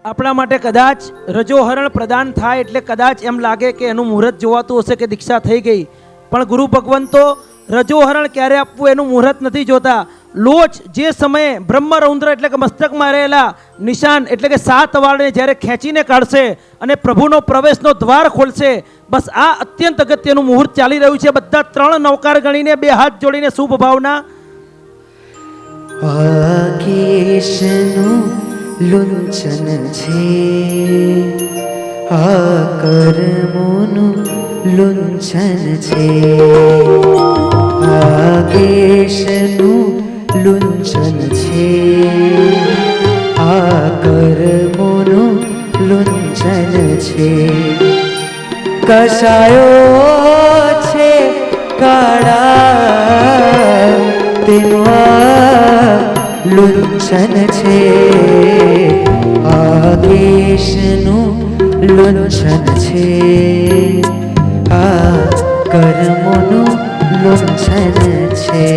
આપણા માટે કદાચ રજોહરણ પ્રદાન થાય એટલે કદાચ એમ લાગે કે એનું મુહૂર્ત જોવાતું હશે કે દીક્ષા થઈ ગઈ, પણ ગુરુ ભગવંતો રજોહરણ ક્યારે આપવું એનું મુહૂર્ત નથી જોતા. લોચ જે સમયે બ્રહ્મરૌદ્ર એટલે કે મસ્તકમાં રહેલા નિશાન એટલે કે 7 વાળને જ્યારે ખેંચીને કાઢશે અને પ્રભુનો પ્રવેશનો દ્વાર ખોલશે, બસ આ અત્યંત અગત્યનું મુહૂર્ત ચાલી રહ્યું છે. બધા 3 નવકાર ગણીને 2 હાથ જોડીને શુભ ભાવના. આકેશનું લુંચન છે, આ કર્મોનું લુંચન છે. આકેશનું લુંચન છે, આ કર્મોનું લુંચન છે. કશાયો છે કાળા તેનું લુંચન છે. આકેશનું લુંચન છે, આ કર્મોનું લુંચન છે.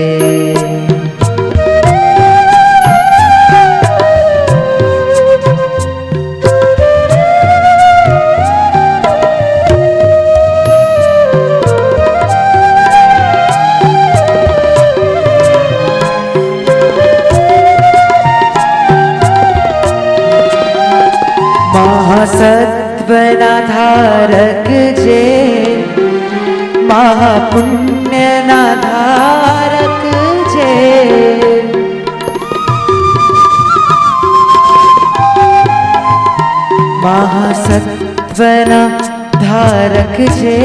સત્વના ધારક જે, મહાપુણ્યના ધારક જે. મહાસત્વના ધારક જે,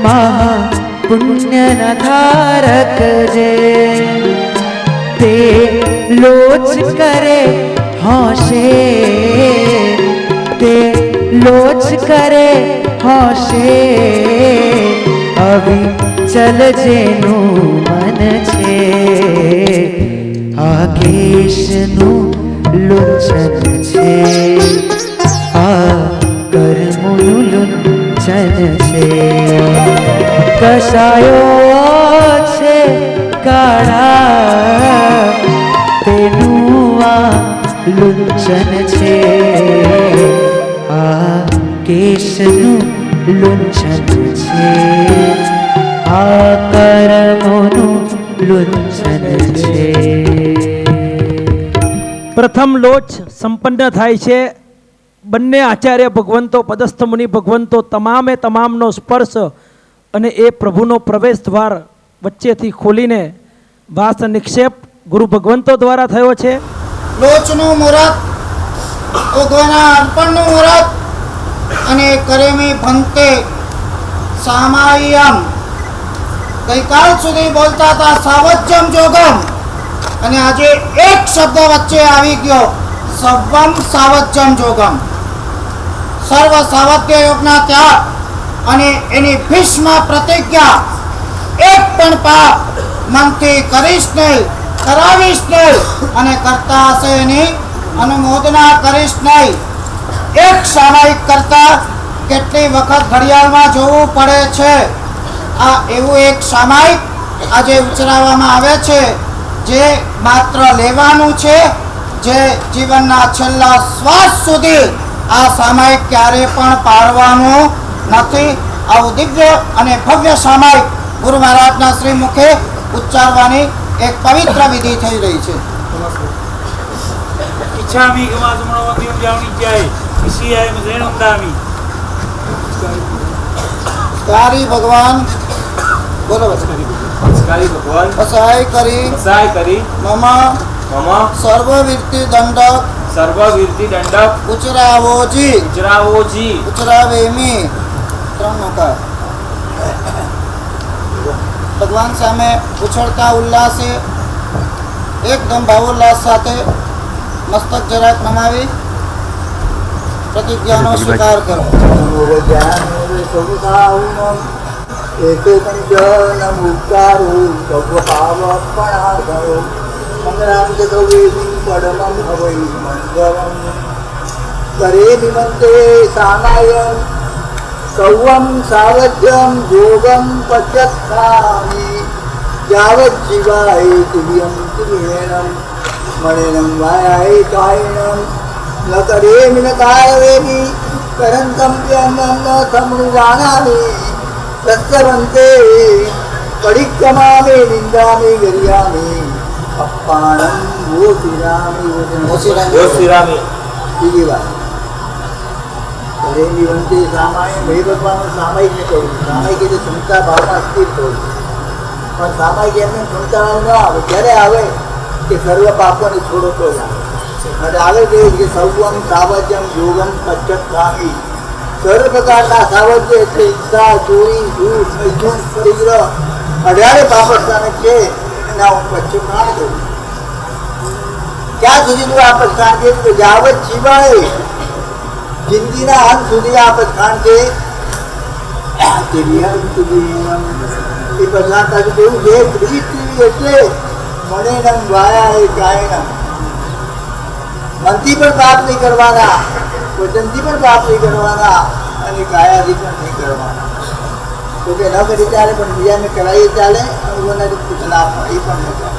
મહાપુણ્યના ધારક જે. તે લોચ કરે હોશે, તે લોચ કરે હોશે. અવિચલ જેનું મન છે, આકેશનું લુંચન છે, આ કર્મોનું લુંચન છે. કશાયો છે કાળા તેનું આ લુંચન છે, આ કેશનું લુંચન છે, આ કર્મોનું લુંચન છે. પ્રથમ લોચ સંપન્ન થાય છે. બંને આચાર્ય ભગવંતો, પદસ્થ મુનિ ભગવંતો તમામે તમામનો સ્પર્શ અને એ પ્રભુનો પ્રવેશ દ્વાર વચ્ચેથી ખોલીને વાસ નિક્ષેપ ગુરુ ભગવંતો દ્વારા થયો છે. લોચનું મુહૂર્ત, ઉગવાના અર્પણનું મુહૂર્ત અને કરેમી ભંતે સામાયમ. ગઈકાલ સુધી બોલતા હતા સાવજ્યમ જોગમ, અને આજે એક શબ્દ વચ્ચે આવી ગયો, સવમ સાવજ્યમ જોગમ. સર્વ સાવધ્ય યોગના ત્યાગ અને એની ભીષ્મ પ્રતિજ્ઞા. એક પણ પાપ મનથી કરીશ નહીં, કરાવીશ નહીં, અને કરતા હશે એની અનુમોદના કરીશ નહીં. એક સામાયિક કરતા કેટલી વખત ઘડિયાળમાં જોવું પડે છે. આ એવું એક સામાયિક આજે ઉચ્ચારવામાં આવે છે, જે માત્ર લેવાનું છે, જે જીવનના છેલ્લા શ્વાસ સુધી આ સામાયિક ક્યારે પણ પાડવાનું નથી. આવું દિવ્ય અને ભવ્ય સામાયિક ગુરુ મહારાજના શ્રી મુખે ઉચ્ચારવાની એક પવિત્ર વિધિ થઈ રહી છે. इच्छामि गमासमणवतीं जावणीज्याय इसियाय मजेणंदामि. તારી ભગવાન બોલો નમસ્કારી ભગવાન અસહાય કરી મમ સર્વવીર્તિ દંડક ઉચરાવોજી ઉચરાવેમી. 3 નોકાર. ભગવાન સામે ઉછળતા ઉલ્લાસે એકદમ ભાવોલ્લાસ સાથે મસ્તક જરાક નમાવી પ્રતિજ્ઞાનો સ્વીકાર કરો. સૌવમ સાવજ્યમ યોગમ પચ્યત્થામિ यावत् जीवाय तुभ्यं तुभ्येनं मणिनं वायाय कायनं न करेमि न कारवेमि करन्तं प्यन्नं न समनुजानामि तस्य भन्ते परिक्रमामि निन्दामि गर्यामि अप्पाणं श्रीरामी બીજી વાત કરેલી વંતે સામાય ભાઈ ભગવાનનો સામાયિક ને કહ્યું સામાયિક એટલે ક્ષમતા ભાવમાં સ્થિર થયું પણ સામાયિક એમને ક્ષમતા ન આવે ત્યારે આવે કે સર્વ પાપોને છોડો તો જ આવે અને આવે કે સૌવમ સાવજ્યમ યોગમ પચ્છત્રામી સર્વ પ્રકારના સાવજ્ય એટલે હિંસા ચોરી જૂઠ મૈથુન પરિગ્રહ 18 પાપસ્થાન છે એના હું પચ્છત્રાણ કરું ક્યાં સુધી તું આ પછાણ છે તો જાવત જીવાય જિંદગીના અંત સુધી આ પછાણ છે એ પછાણ તારું કેવું છે પ્રીતિ એટલે મને નમ વાયા એ ગાયનમ મનથી પણ પાપ નહીં કરવાના વચનથી પણ પાપ નહીં કરવાના અને કાયાથી પણ નહીં કરવાના તો કે ન કરી ચાલે પણ બીજાને કરાવીએ ચાલે અને ઓનાથી પૂછના એ પણ ન ચાલે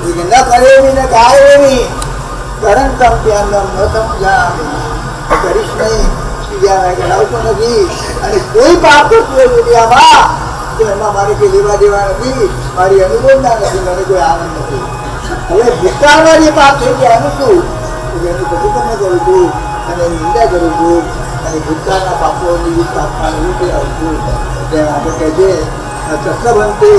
न करेमि न कारवेमि करन्तं प्यन्नं न समजामि કરીશ નહીં બીજાને કરાવતો નથી અને કોઈ પાપ કરતું હોય દુનિયામાં તો એમાં મારે કંઈ લેવા દેવા નથી મારી અનુભવના નથી મને કોઈ આનંદ નથી હવે ભૂતકાળમાં જે પાપ થઈ ગયા એનું શું એનું પ્રતિક્રમણ કરું છું અને નિંદા કરું છું અને ભૂતકાળના પાપોની યુક્ત આત્માને રૂપે આવું છું જેમ આપણે કહે છે ચક્રબંતે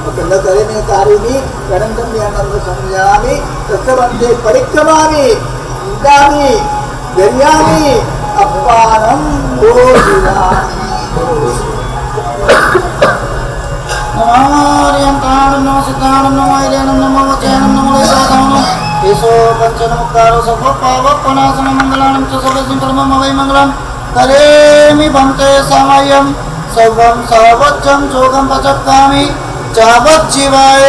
न करेमि कारयामि करन्तं प्यन्नं न समजामि तस्य भन्ते परिक्रमामि निन्दामि गर्यामि अप्पानं भोजयामि नमोऽर्यं कारणं सिद्धानं नमोऽर्यं नमो वचनं नमो लेशासनं एषो पञ्चनमुक्तारो सर्वपापनाशनं मङ्गलानं च सर्वसङ्कल्पं वै मङ्गलं करेमि भन्ते सामय्यं सर्वं सर्वज्ञं योगं पचक्कामि जावत् जीवाय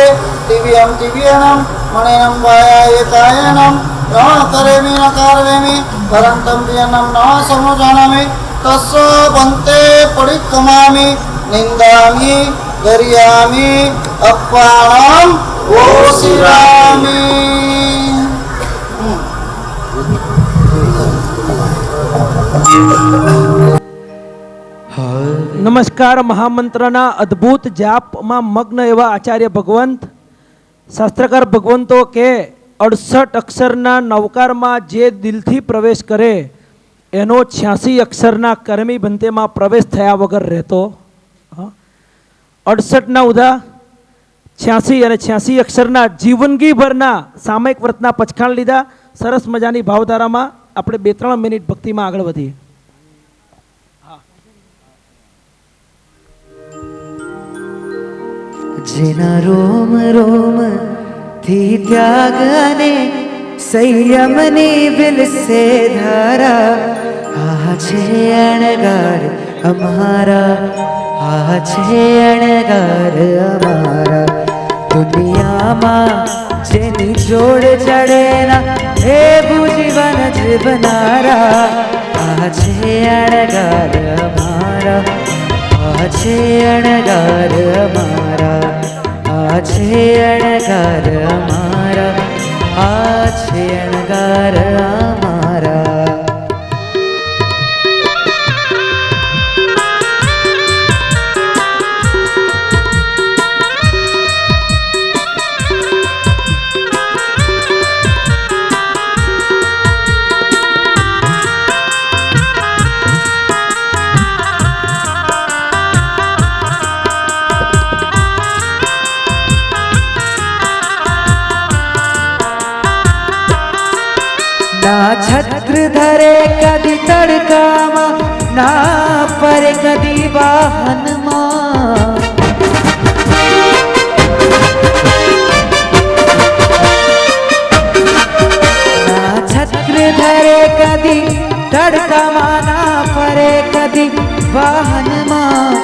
दिव्यं दिव्यनं मणिनं वायाय कायनं न करेमि न कारवेमि परन्तं प्रियनं न समजानामि तस्य भन्ते परिक्रमामि निन्दामि गर्यामि अप्पाणं घोषयामि નમસ્કાર. મહામંત્રના અદ્ભુત જાપમાં મગ્ન એવા આચાર્ય ભગવંત શાસ્ત્રકાર ભગવંતો કે 68 અક્ષરના નવકારમાં જે દિલથી પ્રવેશ કરે એનો 86 અક્ષરના કર્મી બંતેમાં પ્રવેશ થયા વગર રહેતો. 68ના ઉધા 86 અને 86 અક્ષરના જીવનગીભરના સામયિક વ્રતના પચખાણ લીધા. સરસ મજાની ભાવધારામાં આપણે 2-3 મિનિટ ભક્તિમાં આગળ વધીએ. જેના રોમ રોમ થી ત્યાગ અને સંયમની વિલસે ધારા આ છે અણગાર અમારા આ છે અણગાર અમારા દુનિયામાં જેની જોડ ચડેના એવું જીવન જીવનારા આ છે અણગાર અમારા આ છે અણગાર અમારા આ છે અણગાર અમારા આ છે અણગાર અમારા. ના છત્ર ધરે કદી તડકામાં ના પરે કદી વાહનમાં ના છત્ર ધરે કદી તડકામાં ના પરે કદી વાહનમાં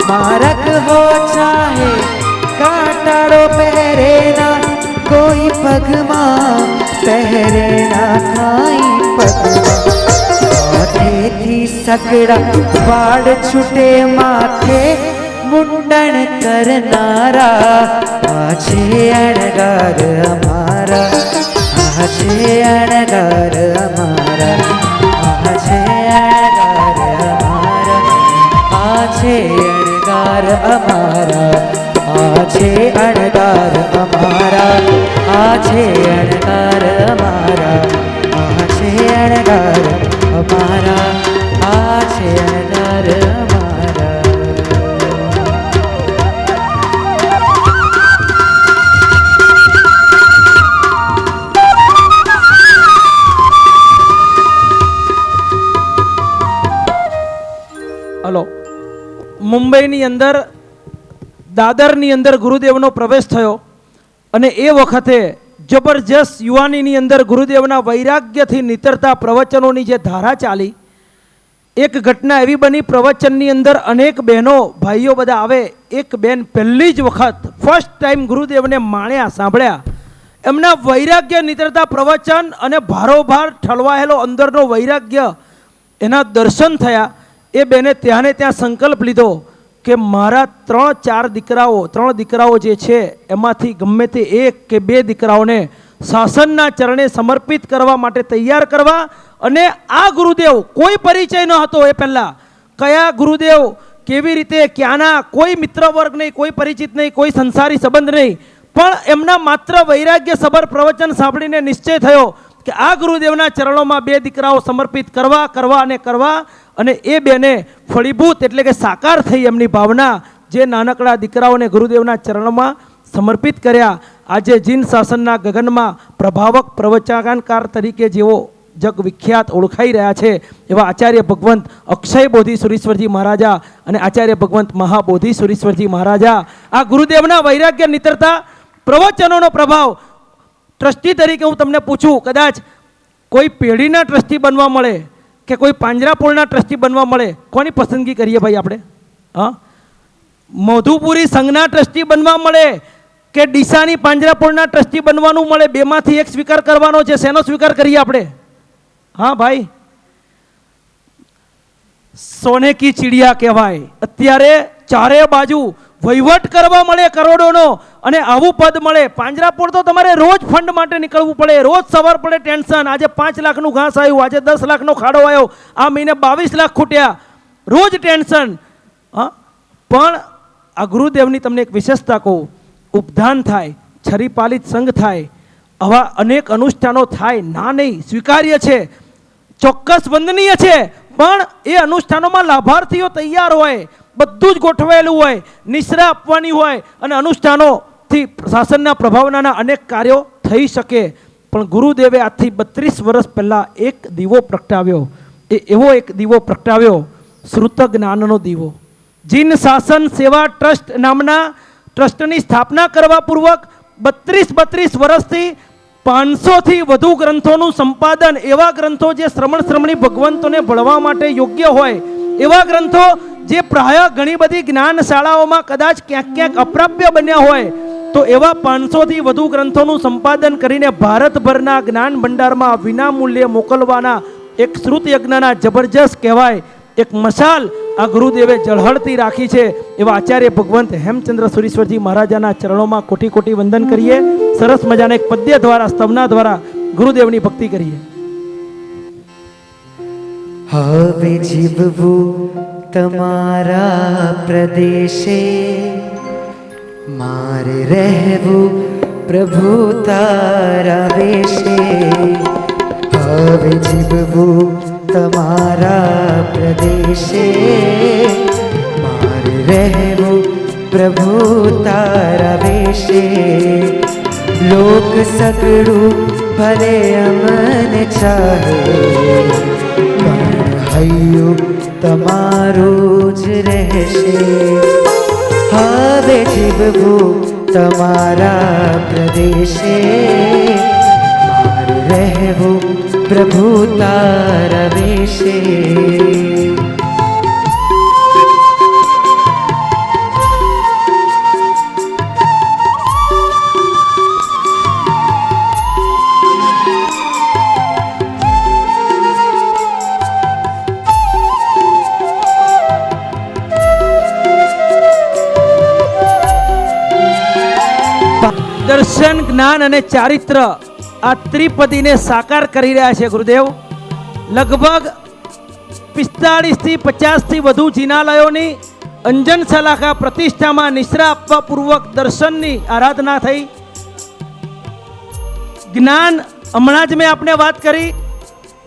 મારક હો ચાહે કાંટાળો પહેરે ના કોઈ પગમાં પહેરે ના ખાઈ પગમાં માથેથી સકડા વાળ છૂટે માથે મુંડન કરનારા આ છે અણગાર અમારા આ છે અણગાર અમારા અણગાર અમારા, આ છે અણગાર અમારા, આ છે અણગાર અમારા, આ છે અણગાર અમારા, આ છે અણગાર અમારા. હલો, મુંબઈની અંદર દાદરની અંદર ગુરુદેવનો પ્રવેશ થયો અને એ વખતે જબરજસ્ત યુવાનીની અંદર ગુરુદેવના વૈરાગ્યથી નીતરતા પ્રવચનોની જે ધારા ચાલી. એક ઘટના એવી બની, પ્રવચનની અંદર અનેક બહેનો ભાઈઓ બધા આવે. એક બેન પહેલી જ વખત ફર્સ્ટ ટાઈમ ગુરુદેવને માણ્યા, સાંભળ્યા. એમના વૈરાગ્ય નીતરતા પ્રવચન અને ભારોભાર ઠલવાયેલો અંદરનો વૈરાગ્ય, એના દર્શન થયા. એ બેને ત્યાં ને ત્યાં સંકલ્પ લીધો કે મારા 3-4 દીકરાઓ જે છે એમાંથી ગમે તે 1 કે 2 દીકરાઓને શાસનના ચરણે સમર્પિત કરવા માટે તૈયાર કરવા. અને આ ગુરુદેવ કોઈ પરિચય ન હતો એ પહેલાં, કયા ગુરુદેવ, કેવી રીતે, ક્યાંના, કોઈ મિત્ર વર્ગ નહીં, કોઈ પરિચિત નહીં, કોઈ સંસારી સંબંધ નહીં, પણ એમના માત્ર વૈરાગ્ય સભર પ્રવચન સાંભળીને નિશ્ચય થયો કે આ ગુરુદેવના ચરણોમાં 2 દીકરાઓ સમર્પિત કરવા. અને એ બેને ફળીભૂત એટલે કે સાકાર થઈ એમની ભાવના. જે નાનકડા દીકરાઓને ગુરુદેવના ચરણોમાં સમર્પિત કર્યા. આજે જીન શાસનના ગગનમાં પ્રભાવક પ્રવચનકાર તરીકે જેઓ જગ વિખ્યાત ઓળખાઈ રહ્યા છે એવા આચાર્ય ભગવંત અક્ષય બોધિ સુરીશ્વરજી મહારાજા અને આચાર્ય ભગવંત મહાબોધિ સુરીશ્વરજી મહારાજા આ ગુરુદેવના વૈરાગ્ય નીતરતા પ્રવચનોનો પ્રભાવ. ટ્રસ્ટી તરીકે હું તમને પૂછું, કદાચ કોઈ પેઢીના ટ્રસ્ટી બનવા મળે કે કોઈ પાંજરાપોળના ટ્રસ્ટી બનવા મળે, કોની પસંદગી કરીએ ભાઈ આપણે? હા, મધુપુરી સંઘના ટ્રસ્ટી બનવા મળે કે ડીસાની પાંજરાપોળના ટ્રસ્ટી બનવાનું મળે? બેમાંથી એક સ્વીકાર કરવાનો છે. શેનો સ્વીકાર કરીએ આપણે? હા ભાઈ, સોને કી ચીડિયા કહેવાય. અત્યારે ચારે બાજુ વહીવટ કરવા મળે કરોડોનો અને આવું પદ મળે. પાંજરાપોળ તો તમારે રોજ ફંડ માટે નીકળવું પડે, રોજ સવાર પડે ટેન્શન. આજે 5 લાખનું ઘાસ આવ્યું, આજે 10 લાખનો ખાડો આવ્યો, આ મહિને 22 લાખ ખૂટ્યા, રોજ ટેન્શન. હા, પણ આ ગુરુદેવની તમને એક વિશેષતા કહું, ઉપધાન થાય, છરીપાલિત સંઘ થાય, આવા અનેક અનુષ્ઠાનો થાય. ના નહીં, સ્વીકાર્ય છે, ચોક્કસ વંદનીય છે, પણ એ અનુષ્ઠાનોમાં લાભાર્થીઓ તૈયાર હોય, બધું જ ગોઠવાયેલું હોય, નિશ્રા આપવાની હોય અને અનુષ્ઠાનોથી શાસનના પ્રભાવના અનેક કાર્યો થઈ શકે. પણ ગુરુદેવે આજથી 32 વર્ષ પહેલાં એક દીવો પ્રગટાવ્યો. એ એવો એક દીવો પ્રગટાવ્યો, શ્રુત જ્ઞાનનો દીવો. જીન શાસન સેવા ટ્રસ્ટ નામના ટ્રસ્ટની સ્થાપના કરવા પૂર્વક 32 વર્ષથી 500થી વધુ ગ્રંથોનું સંપાદન, એવા ગ્રંથો જે શ્રમણી ભગવંતોને ભણવા માટે યોગ્ય હોય, એવા ગ્રંથો જે પ્રાય ઘણી બધી જ્ઞાન શાળાઓમાં કદાચ ક્યાંક અપ્રાપ્ય બન્યા હોય, તો એવા 500થી વધુ ગ્રંથોનું સંપાદન કરીને ભારતભરના જ્ઞાન ભંડારમાં વિનામૂલ્યે મોકલવાના એક શ્રુત યજ્ઞના જબરજસ્ત કહેવાય એક મશાલ આ ગુરુદેવે ઝળહળતી રાખી છે. એવા આચાર્ય ભગવંત હેમચંદ્ર સુરીશ્વરજી મહારાજાના ચરણોમાં કોટી કોટી વંદન કરીએ. સરસ મજાના એક પદ્ય દ્વારા, સ્તવના દ્વારા ગુરુદેવની ભક્તિ કરીએ. હવે જીવવું તમારા પ્રદેશે, મારે રહેવું પ્રભુ તારા વેશે. હવે જીવવું તમારા પ્રદેશે, મારે રહેવું પ્રભુ તારા વેશે. લોક સગડું ભલે અમને ચાહે, પણ હૈયું તમારું જ રહેશે. હવે જીવવું તમારા પ્રદેશે, મારે રહેવું પ્રભુ તારા વેશે. દર્શન, જ્ઞાન અને ચારિત્ર આ ત્રિપદીને સાકાર કરી રહ્યા છે ગુરુદેવ. લગભગ 45થી 50થી વધુ જિનાલયોની અંજન સલાખા પ્રતિષ્ઠામાં નિશ્રા આપવા પૂર્વક દર્શનની આરાધના થઈ. જ્ઞાન હમણાં જ મેં આપને વાત કરી,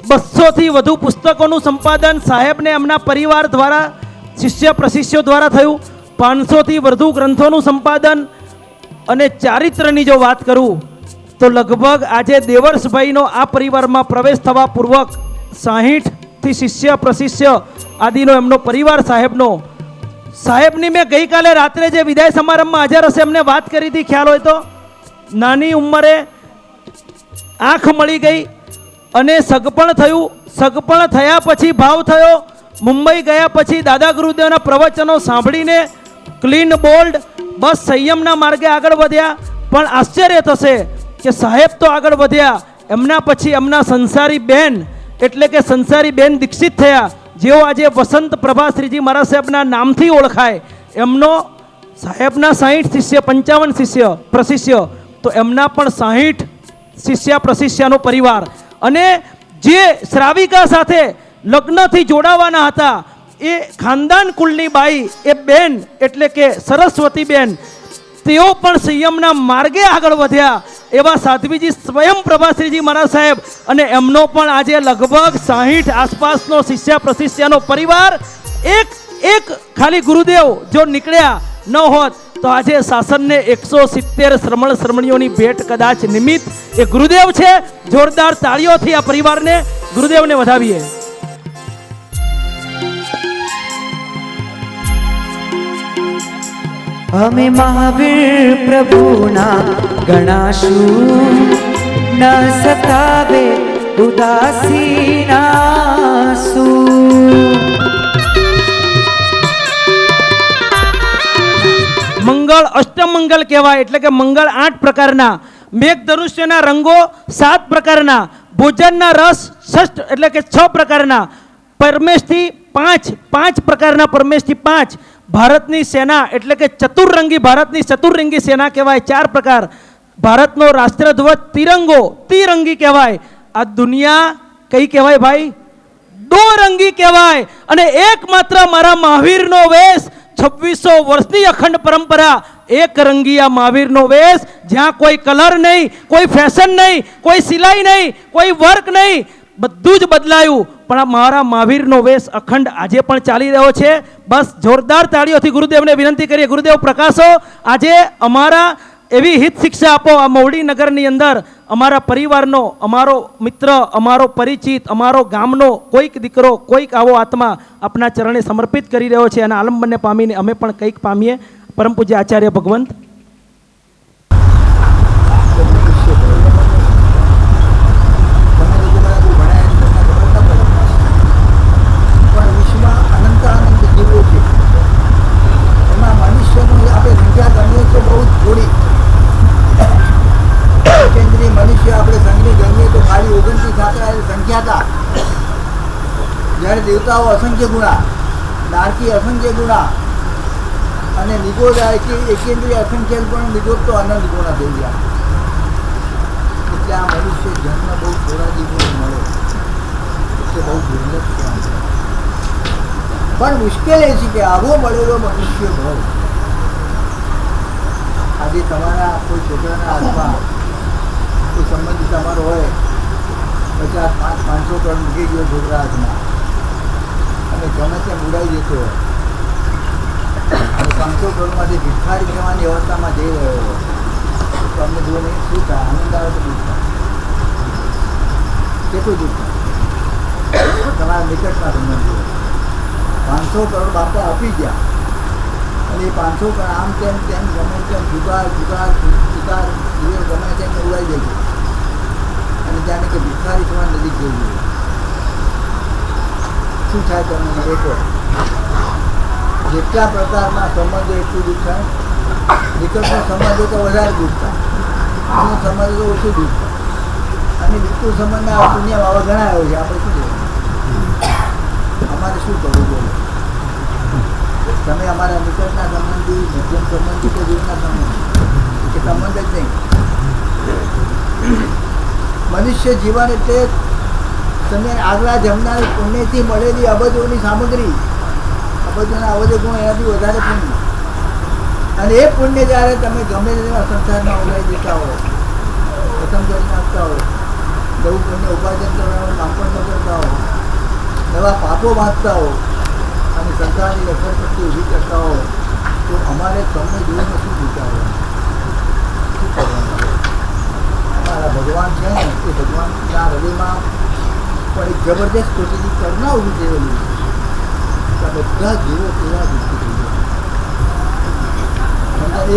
200થી વધુ પુસ્તકોનું સંપાદન સાહેબને એમના પરિવાર દ્વારા, શિષ્ય પ્રશિષ્યો દ્વારા થયું. 500થી વધુ ગ્રંથોનું સંપાદન. અને ચારિત્રની જો વાત કરું તો લગભગ આજે દેવર્ષભાઈનો આ પરિવારમાં પ્રવેશ થવા પૂર્વક 60થી શિષ્ય પ્રશિષ્ય આદિનો એમનો પરિવાર સાહેબની મેં ગઈકાલે રાત્રે જે વિદાય સમારંભમાં હાજર હશે એમને વાત કરી હતી, ખ્યાલ હોય તો. નાની ઉંમરે આંખ મળી ગઈ અને સગપણ થયું. સગપણ થયા પછી ભાવ થયો. મુંબઈ ગયા પછી દાદા ગુરુદેવના પ્રવચનો સાંભળીને ક્લીન બોલ્ડ બસ સંયમના માર્ગે આગળ વધ્યા. પણ આશ્ચર્ય થશે કે સાહેબ તો આગળ વધ્યા, એમના પછી એમના સંસારી બેન એટલે કે સંસારી બેન દીક્ષિત થયા, જેઓ આજે વસંત પ્રભાશ્રીજી મારા સાહેબના નામથી ઓળખાય. એમનો સાહેબના 60 શિષ્ય 55 શિષ્ય પ્રશિષ્ય, તો એમના પણ 60 શિષ્ય પ્રશિષ્યનો પરિવાર. અને જે શ્રાવિકા સાથે લગ્નથી જોડાવાના હતા એ ખાનદાન કુલની બાઈ એ બેન એટલે કે સરસ્વતી બેન, તેઓ પણ સંયમના માર્ગે આગળ વધ્યા. એવા સાધ્વીજી સ્વયં પ્રભાશ્રીજી મારા સાહેબ અને એમનો પણ આજે લગભગ 60 આસપાસનો શિષ્ય પ્રશિષ્યનો પરિવાર. એક ખાલી ગુરુદેવ જો નીકળ્યા ન હોત તો આજે શાસનને 170 શ્રમણ શ્રમણીઓની ભેટ કદાચ નિમિત્ત એ ગુરુદેવ છે. જોરદાર તાળીઓથી આ પરિવારને ગુરુદેવને વધાવીએ. અમે મહાવીર પ્રભુના ગણાશું, ન સતાવે ઉદાસીનાસુ. મંગળ અષ્ટમંગલ કહેવાય, એટલે કે મંગળ 8 પ્રકારના, મેઘધનુષ્યના રંગો 7 પ્રકારના, ભોજનના રસ 6 એટલે કે 6 પ્રકારના, પરમેશથી 5 પ્રકારના, પરમેશથી 5. ભારતની સેના એટલે કે ચતુરરંગી, ભારતની ચતુરરંગી સેના કહેવાય 4 પ્રકાર. ભારતનો રાષ્ટ્રધ્વજ તિરંગો ત્રિરંગી કહેવાય. આ દુનિયા કઈ કહેવાય ભાઈ? દોરંગી કહેવાય. અને એકમાત્ર મારા મહાવીરનો વેશ, 2600 વર્ષની અખંડ પરંપરા, એક રંગીયા મહાવીરનો વેશ, જ્યાં કોઈ કલર નહીં, કોઈ ફેશન નહીં, કોઈ સિલાઈ નહીં, કોઈ વર્ક નહીં, બધું જ બદલાયું. પણ મારા મહાવીરનો વેશ અખંડ આજે પણ ચાલી રહ્યો છે. બસ જોરદાર તાળીઓથી ગુરુદેવને વિનંતી કરીએ, ગુરુદેવ પ્રકાશો. આજે અમારા એવી હિત શિક્ષા આપો આ મવડી નગરની અંદર, અમારા પરિવારનો, અમારો મિત્ર, અમારો પરિચિત, અમારો ગામનો કોઈક દીકરો, કોઈક આવો આત્મા આપના ચરણે સમર્પિત કરી રહ્યો છે અને આલંબનને પામીને અમે પણ કંઈક પામીએ. પરમ પૂજ્ય આચાર્ય ભગવંત. જ્યારે દેવતાઓ અસંખ્ય ગુણા, નારકી અસંખ્ય ગુણા અને નિગોદ એકેન્દ્રિય અસંખ્ય પણ નિગોદ તો અનંત ગુણા થઈ ગયા. એટલે આ મનુષ્ય જન્મ બહુ થોડા દિવસો મળે એટલે બહુ દુર્લભ છે. પણ મુશ્કેલ એ છે કે આવો મળેલો મનુષ્ય ભાવ આજે તમારા કોઈ છોકરાના હાથમાં કોઈ સંબંધી તમારો હોય, 50-500 કરોડ મૂકી ગયો છોકરા હાથમાં અને ગમે તે ઉડાઈ દેતો હોય અને 500 કરોડમાંથી ભિખારી થવાની અવસ્થામાં જઈ રહ્યો હોય તો અમને જોઈને શું થાય? આનંદ આવે તો દુઃખ થાય? કેટલું દુઃખ થાય? તમારા નિકટના સંબંધીઓ 500 કરોડ બાપા આપી ગયા અને એ 500 કરોડ આમ તેમ ગમે તેમ જુગાર ગમે તેમ ઉડાઈ જાય અને જાણે કે ભિખારી થવા નજીક જઈ ગયું. શું થાય તમને એ કહો? જેટલા પ્રકારના સંબંધો એટલું દુઃખ થાય. નિકટનો સંબંધો તો વધારે દુઃખ થાય, એનો સંબંધ તો ઓછું દુઃખ થાય. અને બિલકુલ સંબંધના પુણ્ય આવા ઘણા આવ્યો છે. આપણે શું કહેવું? અમારે શું કરવું જોઈએ? તમે અમારા નિકટના સંબંધી, મધ્યમ સંબંધી કે દૂરના સંબંધી કે સંબંધ જ નહીં. મનુષ્ય જીવન એટલે તમે આગલા જમનાર પુણ્યથી મળેલી અબજોની સામગ્રી બાબતોના અવધે ગુણ એનાથી વધારે પુણ્ય. અને એ પુણ્ય જ્યારે તમે ગમે તેવા સંસારમાં ઉડાઈ દેતા હો, ખતમ કરી નાખતા હો, નવું પુણ્ય ઉપાર્જન કરવાનું કામ પણ ન કરતા હો, નવા પાપો બાંધતા હો અને સંસારની રખડપટ્ટી ઊભી કરતા હો, તો અમારે તમને જોઈને શું વિચારવાનું, શું કરવાનું? અમારા ભગવાન છે ને એ ભગવાનના હૃદયમાં પણ એક જબરદસ્ત કોટીની કરુણા ઊભી થયેલી છે. બધા જીવો તેવા દુઃખી થઈ ગયા.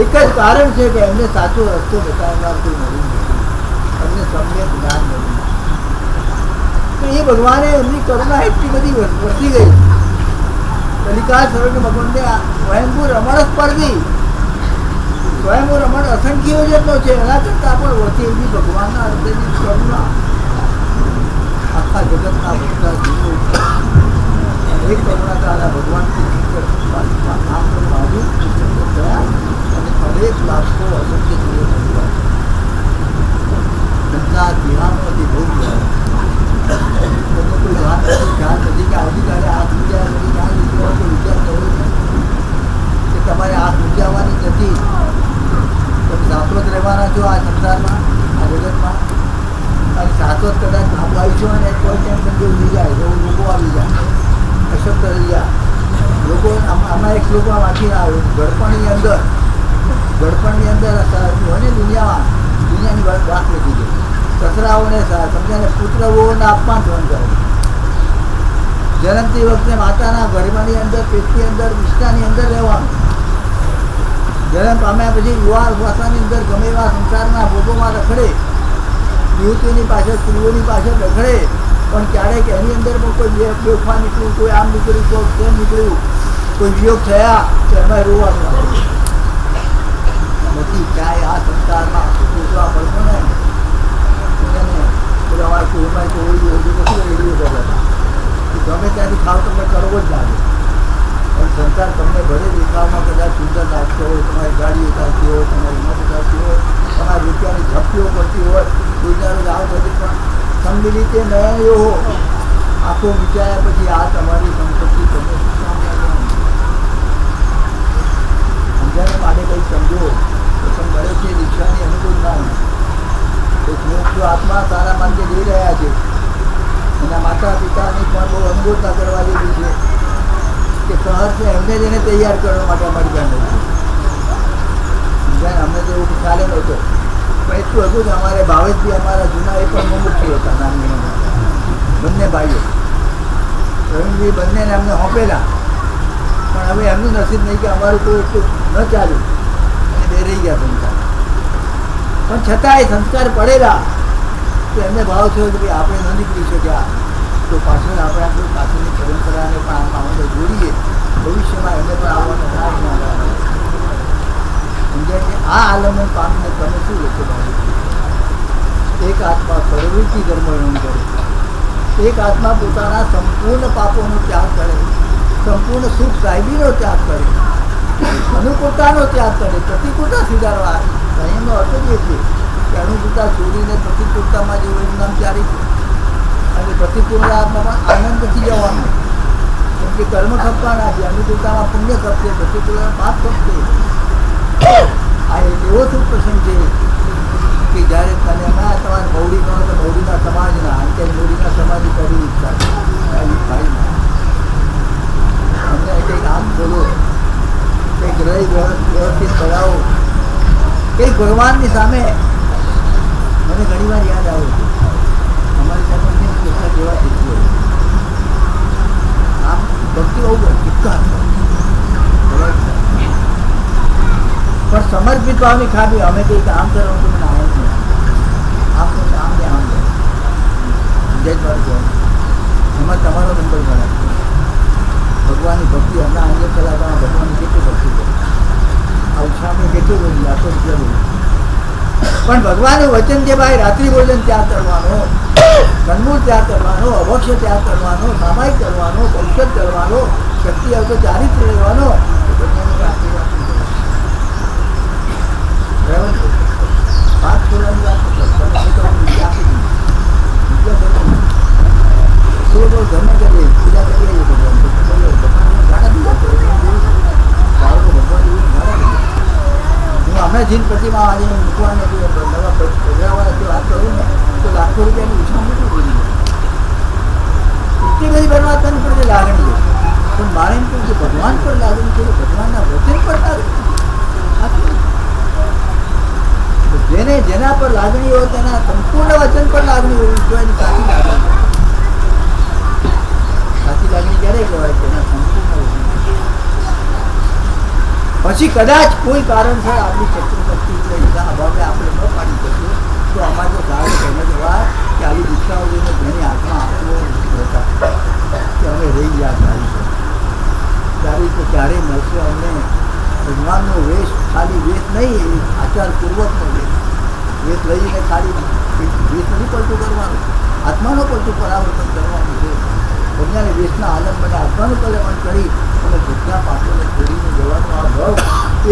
એક જ કારણ છે કે એમને સાચો રસ્તો બતાવનાર કોઈ મળ્યું નથી, એમને સમ્યક જ્ઞાન મળ્યું. તો એ ભગવાને એમની કરુણા એટલી બધી વધી ગઈ. કલિકા સર્વજ્ઞ ભગવાનને સ્વયંભૂ રમણ જ પડવી, સ્વયંભૂ રમણ અસંખ્ય જેટલો છે, એના કરતાં પણ વધી એવી ભગવાનના હૃદયની કરુણા આખા જગતના બધા જીવો એક કરુણા તારા ભગવાનથી આમ બાજુ થયા અને અનેક લાખો અસંખ્ય જીવો થયા. સંસાર વિહારમાંથી બહુ ગયા. તમને કોઈ વાત નથી, ખ્યાલ નથી કે આવતીકાલે આ પૂજા કરી જ્યાં લીધો હોય તો વિચાર કર્યો કે તમારે આ પૂજાવાની નથી. તમે શાશ્વત રહેવાના છો આ સંસારમાં, આ જગતમાં. અને શાશ્વત કદાચ લાંબુ આવીશું અને કોઈ ટેન્શન જેવું થઈ જાય તો લોકો આવી જાય, અશક્ત રહી જાય લોકો. આમાં એક શ્લોકમાં વાંચીને આવ્યો, ગળપણની અંદર હોય ને દુનિયાની વાત લખી ગઈ. સસરાઓને સમજાને પુત્રઓને અપમાન સહન કરે. જન્મતી વખતે માતાના ગર્ભની અંદર, પેટની અંદર, વિષ્ટાની અંદર રહેવાનું. જન્મ પામ્યા પછી યુવા ભાષાની અંદર ગમે એવા સંસારના ભોગોમાં રખડે, યુવતીઓની પાછળ, સ્ત્રીઓની પાછળ રખડે, પણ ક્યારેક એની અંદર પણ કોઈ બેફા નીકળ્યું, કોઈ આમ નીકળ્યું, કોઈ તેમ નીકળ્યું, કોઈ વિયોગ થયા તો એમાં રોવાનું નથી. ક્યાંય આ સંસારમાં પૂછવા પડતો ને અમારે કોઈ એમાં તો ઓળી ઓળી નથી એડી બધા ગમે ત્યાંથી ખાવ તમને કરવો જ લાગે. પણ સંસાર તમને ભલે દેખાવમાં કદાચ સુંદર લાગતો હોય, તમારી ગાડીઓ ચાલતી હોય, તમારી મોટો ચાલતી હોય, તમારી રૂપિયાની ઝપટીઓ પડતી હોય, રોજના રોજ આવ બધી પણ સંમિલિતે નયનયો હો, આંખો મીચાયા પછી આ તમારી સંપત્તિ તમે શું કામ લાગે? સમજાને માટે કંઈક સમજો તો મળે છે દીક્ષાની અનુકૂળ ના હોય. જો આત્મા સારા માર્ગે જઈ રહ્યા છે, એના માતા પિતાની પણ બહુ અનુભૂતતા કરવા જેવી છે કે સહજ છે એમને જ એને તૈયાર કરવા માટે અમારી બહેન સમજાય. અમને તો એવું ખ્યાલ નહોતો, પણ એટલું હતું કે અમારે ભાવેશજી અમારા જૂના એ પણ મુમુક્ષુ હતા, નામની બંને ભાઈઓ પ્રવીણજી બંનેને અમને હોંપેલા. પણ હવે એમનું નસીબ નહીં કે અમારું કોઈ એટલું ન ચાલ્યું અને બે રહી ગયા સંસાર. પણ છતાં એ સંસ્કાર પડેલા તો એમને ભાવ થયો કે ભાઈ આપણે ન નીકળી શક્યા તો પાછળ આપણે આપણી પાછળની પરંપરાને પણ આમાં આપણે જોડીએ, ભવિષ્યમાં એમને પણ આવવાનો ના આવે. સમજાય કે આ આલમન પામીને તમે શું લોકો ભાવે? એક આત્મા પ્રવૃત્તિ ધર્મ કરે, એક આત્મા પોતાના સંપૂર્ણ પાપોનો ત્યાગ કરે, સંપૂર્ણ સુખ સાહેબીનો ત્યાગ કરે, અનુકૂળતાનો ત્યાગ કરે, પ્રતિકૂળતા સુધારવા. એનો અર્થ જ એ છે કે અનુકૂળતા છોડીને પ્રતિકૂળતામાં જેવું એનું નામ ચારી છે. અને પ્રતિકૂળતામાં આનંદ નથી જવાનો, કેમ કે કર્મ ખપવાના છે. અનુકૂળતામાં પુણ્ય ખપશે, પ્રતિકૂળતામાં પાપ ખપશે. આ એવો શું પ્રસંગ છે કે જ્યારે તને તમારે મૌડી ગણો તો મૌડીના સમાજના, અંતે મૌડીના સમાજની કરી ઈચ્છા ભાઈમાં અમને કંઈક આંખ ખોલો, કંઈક રહી વ્યવસ્થિત કરાવો, કંઈક ભગવાનની સામે. મને ઘણી વાર યાદ આવે છે અમારી સાથે કેટલા કેવા થઈ ગયો આમ ભક્તિ બહુ ચિક્કાર પણ સમર્પિત ભાવની ખામી. અમે કંઈક આમ કરવાનું તો મને આવે જ નહીં, આમ તો આમ ને આમ જય મારું એમાં તમારો નંબર ગણાય. ભગવાનની ભક્તિ હમણાં અંગે કલાકારમાં ભગવાનની કેટલી ભક્તિ કરે, આ ઉત્સાહમાં કેટલું બોલી, આખો રૂપિયા બોલી. પણ ભગવાનનું વચન છે ભાઈ, રાત્રિ ભોજન ત્યાગ કરવાનો, કંદમૂળ ત્યાગ કરવાનો, અભક્ષ્ય ત્યાગ કરવાનો, સામાયિક કરવાનો, કૌશલ કરવાનો, શક્તિ આવતો ચારિત્ર રહેવાનો. પાંચ છોડવાની વાત ધર્મ કરીએ, પૂજા કરીએ ભગવાન ઘણા બીજા કરે મજીન પ્રતિમા વાળીને મૂકવાને નવા પધરાવાળા વાત કરું ને તો લાખો રૂપિયાની ઉછામણી બોલી એટલી બધી પરમાત્માની પર લાગણી છે. પણ મારે એમ કહ્યું કે ભગવાન પર લાગણી છે, ભગવાનના વચન પર લાગણી. જેને જેના પર લાગણી હોય તેના સંપૂર્ણ વચન પર લાગણી હોવી તો એની સાચી લાગણી. સાચી લાગણી ક્યારે કહેવાય? તેના સંપૂર્ણ વચન. પછી કદાચ કોઈ કારણસર આપણી શક્તિ અભાવે આપણે ન પાડી શકીએ તો અમારે તો સારું કહે જવા કે આવી દીક્ષાઓ જોઈને જેની હાથમાં આપવો હતા કે અમે રહી ગયા સારી તો ક્યારેય મળશે અમને ભગવાનનો વેશ, ખાલી વેશ નહીં, આચારપૂર્વકનો વેશ લઈને ખાલી વેશ નથી પડતું કરવાનું, આત્માનો પડતું પરાવર્તન કરવાનું છે. બધાને વેશના આલમ મને આત્માનું કલ્યાણ કરી અને બધા પાપોને છોડીને જવાનો આ ભાવ,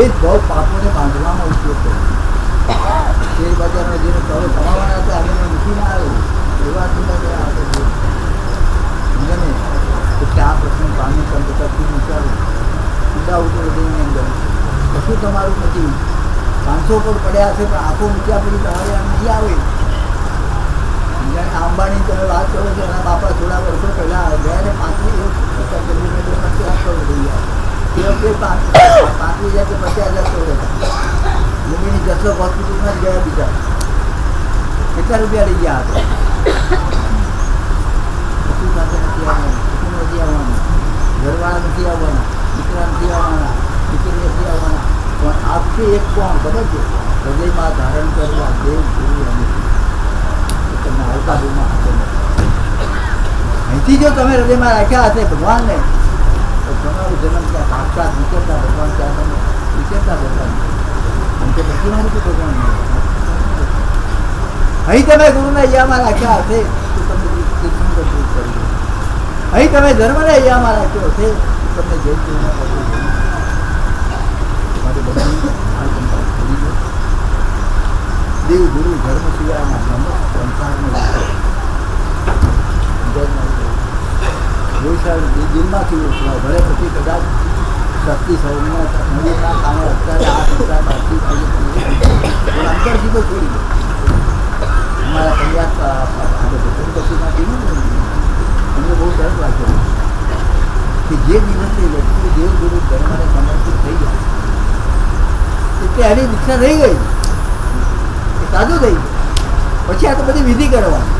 એ જ ભાવ પાપોને બાંધવામાં ઉપયોગ કર્યો. શેર બજારમાં જેને કરો કમાવાના હતા આગળ મૂકીને આવ્યો એવા મને એટલે આ પ્રશ્ન પાણી પણ બતાવતું વિચારું સીધા ઉતર દઈને અંદર કશું તમારું નથી. 500 પર પડ્યા છે પણ આંખો મૂક્યા પછી તમારે આમ નહીં આવે. અંબાણી તમે વાત કરો છો એના બાપા થોડા વર્ષો પહેલાં ગયા ને 35,000 કે 50,000 કરોડ હતા. મુંબઈની જસલોક હોસ્પિટલમાં જ ગયા બીજા કેટલા રૂપિયા લઈ ગયા હતા. કશું સાથે નથી આવવાનું, કશું નથી આવવાનું, ઘરવાળા નથી આવવાના, દીકરા નથી આવવાના, દીકરી નથી આવવાના. પણ આપશે એક કોણ ખબર છે? હૃદયમાં ધારણ કરવા દેવ ગુરુ અને તમને આવતા રૂપમાં અહીંથી જો તમે હૃદયમાં રાખ્યા હશે ભગવાનને તો તમારું જન્મ ત્યાં સાક્ષાત વિચરતા ભગવાન ત્યાં તમે વિચરતા ભગવાન કે પ્રતિમાનું તો ભગવાન અહીં તમે ગુરુને અહીંયામાં રાખ્યા હશે તો તમને તીર્થંકર દૂર કરી. અહીં તમે ધર્મને અહીંયામાં રાખ્યો હશે તો તમને જય જીવન દેવ ગુરુ ધર્મ સિવાયના દિલમાંથી ભલે પછી કદાચ શક્તિ સૌના મંદિરના કામે અત્યારે આ સંસાર બાકી અંતરથી તો છોડી દો. અમારા પંજાબના અમને બહુ ડર લાગ્યો કે જે દિવસે વ્યક્તિ દેવગુરુ ધર્મને સમર્પિત થઈ ગયા એટલે એની દીક્ષા થઈ ગઈ, એ સાદું થઈ ગયું. પછી આ તો બધી વિધિ કરવાની.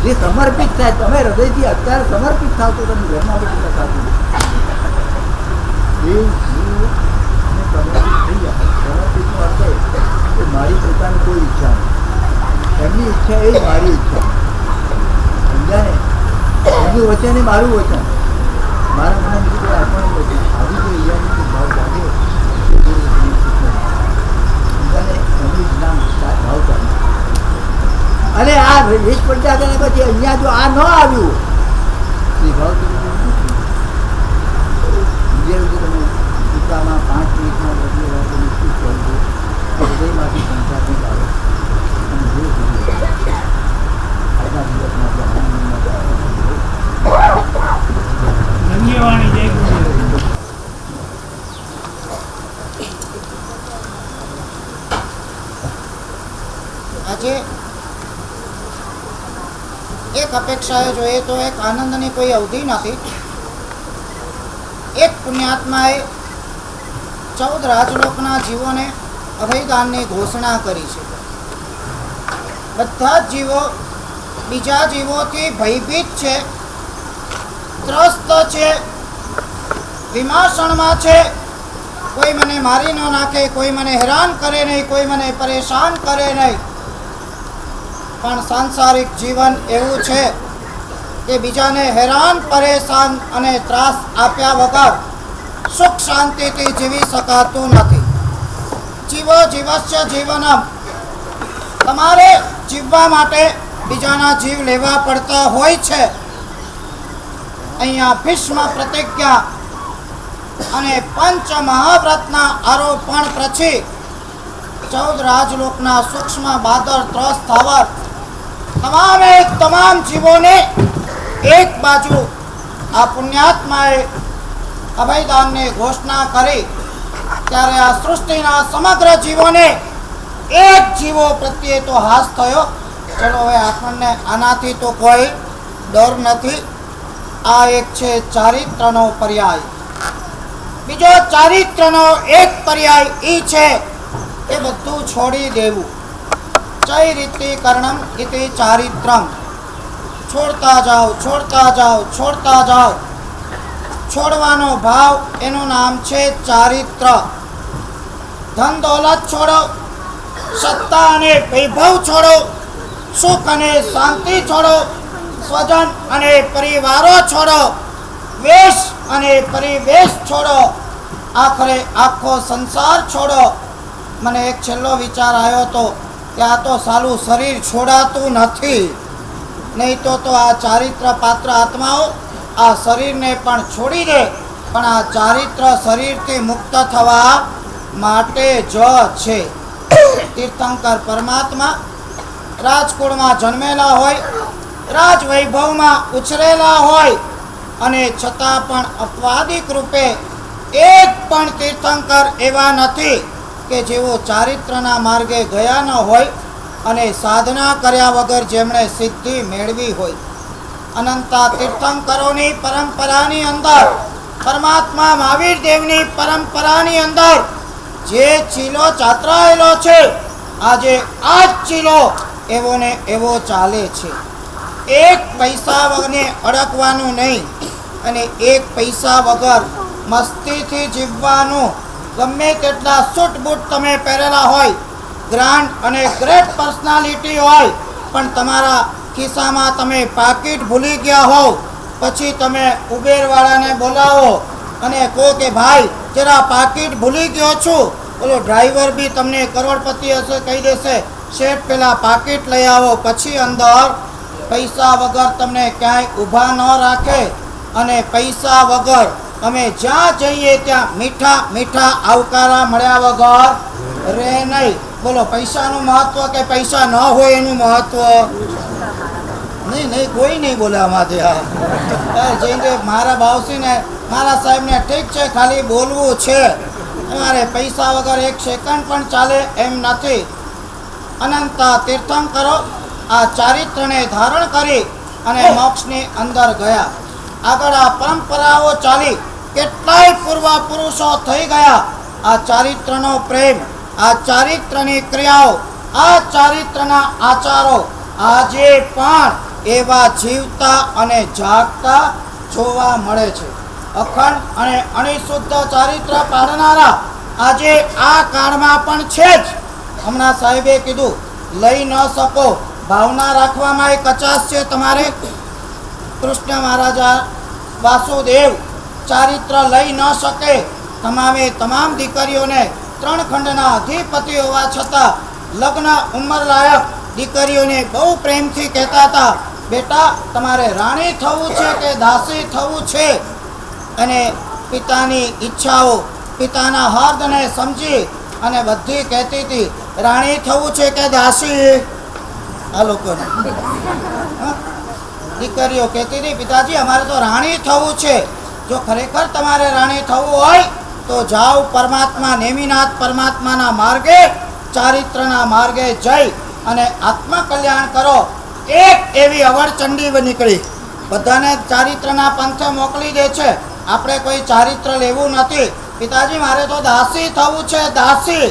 જે સમર્પિત થાય તમે હૃદયથી અત્યારે સમર્પિત થાવ તો તમે ઘરમાં બધી સાચું દેવ ગુરુ અને સમર્પિત થઈ જાય. સમર્પિતનો અર્થ કે મારી પોતાની કોઈ ઈચ્છા નહીં, એમની ઈચ્છા એ જ મારી ઈચ્છા. સમજાય ને? એમનું વચન એ મારું વચન, મારા મને બીજું કોઈ આપણું વચન. આવી જો ઈયાની ભાવ લાગે સમજાને એમનું જ્ઞાન ભાવ ચાલે. અને આ વેશ પડતા કરે પછી અહીંયા જો આ ન આવ્યું એ ભાવ તો બીજા રીતે તમે ટીકામાં 5 મિનિટમાં બદલી વાત નિશ્ચિત કરવું હૃદયમાંથી સંસારને લાવે અને જે આજના દિવસમાં ધન્યવાણી જય ગુરુ. આજે એક અપેક્ષાએ જોઈએ તો એક આનંદની કોઈ અવધિ નથી. એક પુણ્યાત્માએ 14 રાજલોકના જીવોને અભયદાનની ઘોષણા કરી છે. બધા જ જીવો બીજા જીવોથી ભયભીત છે, ત્રસ્ત છે, વિમાસણમાં છે. કોઈ મને મારી ન નાખે, કોઈ મને હેરાન કરે નહીં, કોઈ મને પરેશાન કરે નહીં. પણ સાંસારિક જીવન એવું છે કે બીજાને હેરાન પરેશાન અને ત્રાસ આપ્યા વગર સુખ શાંતિથી જીવી શકાતું નથી. જીવો જીવસ્ય જીવનમ. તમારે જીવવા માટે બીજાના જીવ લેવા પડતા હોય છે. અહીંયા ભીષ્મ પ્રતિજ્ઞા અને પંચ મહાવ્રતના આરોપણ પછી 14 રાજલોકના સૂક્ષ્મ બાદર ત્રસ સ્થાવર તમામ જીવોને એક બાજુ આ પુણ્યાત્માએ અભયદાનની ઘોષણા કરી ત્યારે આ સૃષ્ટિના સમગ્ર જીવોને એક જીવો પ્રત્યે તો હાસ થયો. ચલો હવે આપણને આનાથી તો કોઈ ડર નથી. આ એક છે ચારિત્રનો પર્યાય. બીજો ચારિત્રનો એક પર્યાય એ છે એ બધું છોડી દેવું. ચૈરિત્રીકરણમ ઇતિ ચારિત્રમ. છોડતા જાઓ, છોડતા જાઓ, છોડતા જાઓ. છોડવાનો ભાવ એનું નામ છે ચારિત્ર. ધન દોલત છોડો, સત્તા અને વૈભવ છોડો, સુખ અને શાંતિ છોડો, સ્વજન અને પરિવારો છોડો, વેશ અને પરિવેશ છોડો, આખરે આખો સંસાર છોડો. મને એક છેલ્લો વિચાર આવ્યો હતો કે આ તો સાલું શરીર છોડાતું નથી. નહીં તો આ ચારિત્ર પાત્ર આત્માઓ આ શરીરને પણ છોડી દે, પણ આ ચારિત્ર શરીરથી મુક્ત થવા માટે જ છે. તીર્થંકર પરમાત્મા રાજકુળમાં જન્મેલા હોય, રાજવૈભવમાં ઉછરેલા હોય, અને છતાં પણ અપવાદિક રૂપે એક પણ તીર્થંકર એવા નથી કે જેઓ ચારિત્રના માર્ગે ગયા ન હોય અને સાધના કર્યા વગર જેમણે સિદ્ધિ મેળવી હોય. અનંતા તીર્થંકરોની પરંપરાની અંદર, પરમાત્મા મહાવીર દેવની પરંપરાની અંદર જે ચીલો ચાતરાયેલો છે, આજે આ જ ચીલો એવો ને એવો ચાલે છે. એક પૈસા વગરને અડકવાનું નહીં, અને એક પૈસા વગર મસ્તીથી જીવવાનું. ગમે તેટલા સૂટ બૂટ તમે પહેરેલા હોય, ગ્રાન્ડ અને ગ્રેટ પર્સનાલિટી હોય, પણ તમારા ખિસ્સામાં તમે પાકીટ ભૂલી ગયા હોવ, પછી તમે ઉબેરવાળાને બોલાવો અને કહો કે ભાઈ જરા પાકીટ ભૂલી ગયો છું. બોલો ડ્રાઈવર બી તમને કરોડપતિ હશે કહી દેશે શેઠ પેલા પાકીટ લઈ આવો. પછી અંદર પૈસા વગર તમને ક્યાંય ઊભા ન રાખે, અને પૈસા વગર અમે જ્યાં જઈએ ત્યાં મીઠા મીઠા આવકારા મળ્યા વગર રહે નહીં. બોલો પૈસાનું મહત્વ કે પૈસા ન હોય એનું મહત્વ? નહીં નહીં, કોઈ નહીં બોલે આમાંથી. હા જઈને મારા બાવસીને મારા સાહેબને ઠીક છે ખાલી બોલવું છે, અમારે પૈસા વગર એક સેકન્ડ પણ ચાલે એમ નથી. અનંતા તીર્થંકરો આ ચારિત્રને ધારણ કરી અને મોક્ષની અંદર ગયા. આગળ આ પરંપરાઓ ચાલી, કેટલાય પૂર્વ પુરુષો થઈ ગયા. આ ચારિત્રનો પ્રેમ, આ ચારિત્રની ક્રિયાઓ, આ ચારિત્રના આચારો આજે પણ એવા જીવતા અને જાગતા જોવા મળે છે. અખંડ અને અણિશુદ્ધ ચારિત્ર પાળનારા આજે આ કાળમાં પણ છે જ. હમણાં સાહેબે કીધું લઈ ન શકો, ભાવના રાખવામાં એ કચાશ છે તમારે. કૃષ્ણ મહારાજા વાસુદેવ ચારિત્ર લઈ ન શકે. તમામે તમામ દીકરીઓને 3 ખંડના અધિપતિ હોવા છતાં લગ્ન ઉંમર લાયક દીકરીઓને બહુ પ્રેમથી કહેતા હતા, બેટા તમારે રાણી થવું છે કે દાસી થવું છે? અને પિતાની ઈચ્છાઓ, પિતાના હર્દને સમજી અને બધી કહેતી હતી રાણી થવું છે કે દાસી. આ લોકોને દીકરીઓ કહેતી હતી પિતાજી અમારે તો રાણી થવું છે. જો ખરેખર તમારે રાણી થવું હોય તો જાઓ પરમાત્મા નેમિનાથ પરમાત્માના માર્ગે, ચારિત્રના માર્ગે જઈ અને આત્મકલ્યાણ કરો. એક એવી અવળચંડી નીકળી, બધાને ચારિત્રના પંથે મોકલી દે છે. આપણે કોઈ ચારિત્ર લેવું નથી. પિતાજી મારે તો દાસી થવું છે, દાસી.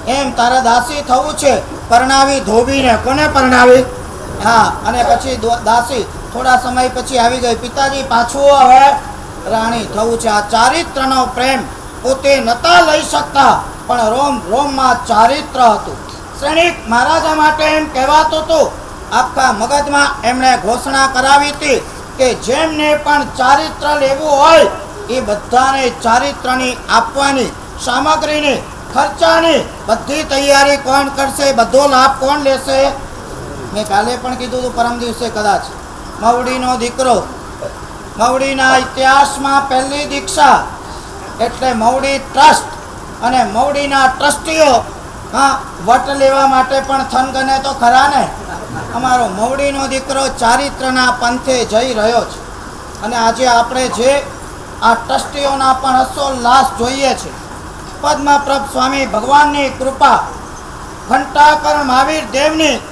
એમ તારે દાસી થવું છે? પરણાવી ધોબીને. કોને પરણાવી? હા, અને પછી દાસી. થોડા સમય પછી આવી ગઈ, પિતાજી પાછું હવે રાણી થવું છે. આ ચારિત્રનો પ્રેમ પોતે નતા લઈ શકતા, પણ રોમ રોમમાં ચારિત્ર હતું. શ્રેણિક મહારાજા માટે એમ કહેવાતું હતું, આખા મગજમાં એમણે ઘોષણા કરાવી હતી કે જેમને પણ ચારિત્ર લેવું હોય એ બધાને ચારિત્રની આપવાની, સામગ્રીની, ખર્ચાની બધી તૈયારી કોણ કરશે, બધો લાભ કોણ લેશે? મેં કાલે પણ કીધું હતું, પરમ દિવસે કદાચ. મવડીનો દીકરો, મવડીના ઇતિહાસમાં પહેલી દીક્ષા એટલે મવડી ટ્રસ્ટ, અને મવડીના ટ્રસ્ટીઓ હા વટ લેવા માટે પણ થનગને તો ખરા ને. અમારો મવડીનો દીકરો ચારિત્રના પંથે જઈ રહ્યો છે, અને આજે આપણે જે આ ટ્રસ્ટીઓના પણ હર્ષોલ્લાસ જોઈએ છે. પદ્મપ્રભ સ્વામી ભગવાનની કૃપા, ઘંટાકર મહાવીર દેવની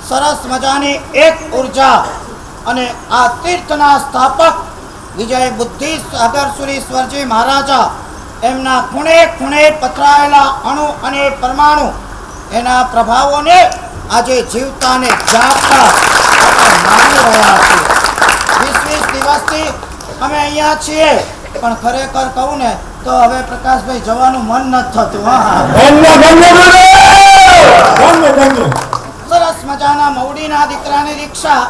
સરસ મજાની એક ઉર્જા અને આ તીર્થના સ્થાપક વિજય બુદ્ધિ સાગરસુરીશ્વરજી મહારાજા એમના ખૂણે ખૂણે પથરાયેલા અણુ અને પરમાણુ એના પ્રભાવોને આજે જીવતા અને જાગતા આપણે માણી રહ્યા છીએ. 20 દિવસથી અમે અહીંયા છીએ, પણ ખરેખર કહું ને તો હવે પ્રકાશભાઈ જવાનું મન નથી થતું. સરસ મજાના મવડીના દીકરાની દીક્ષા.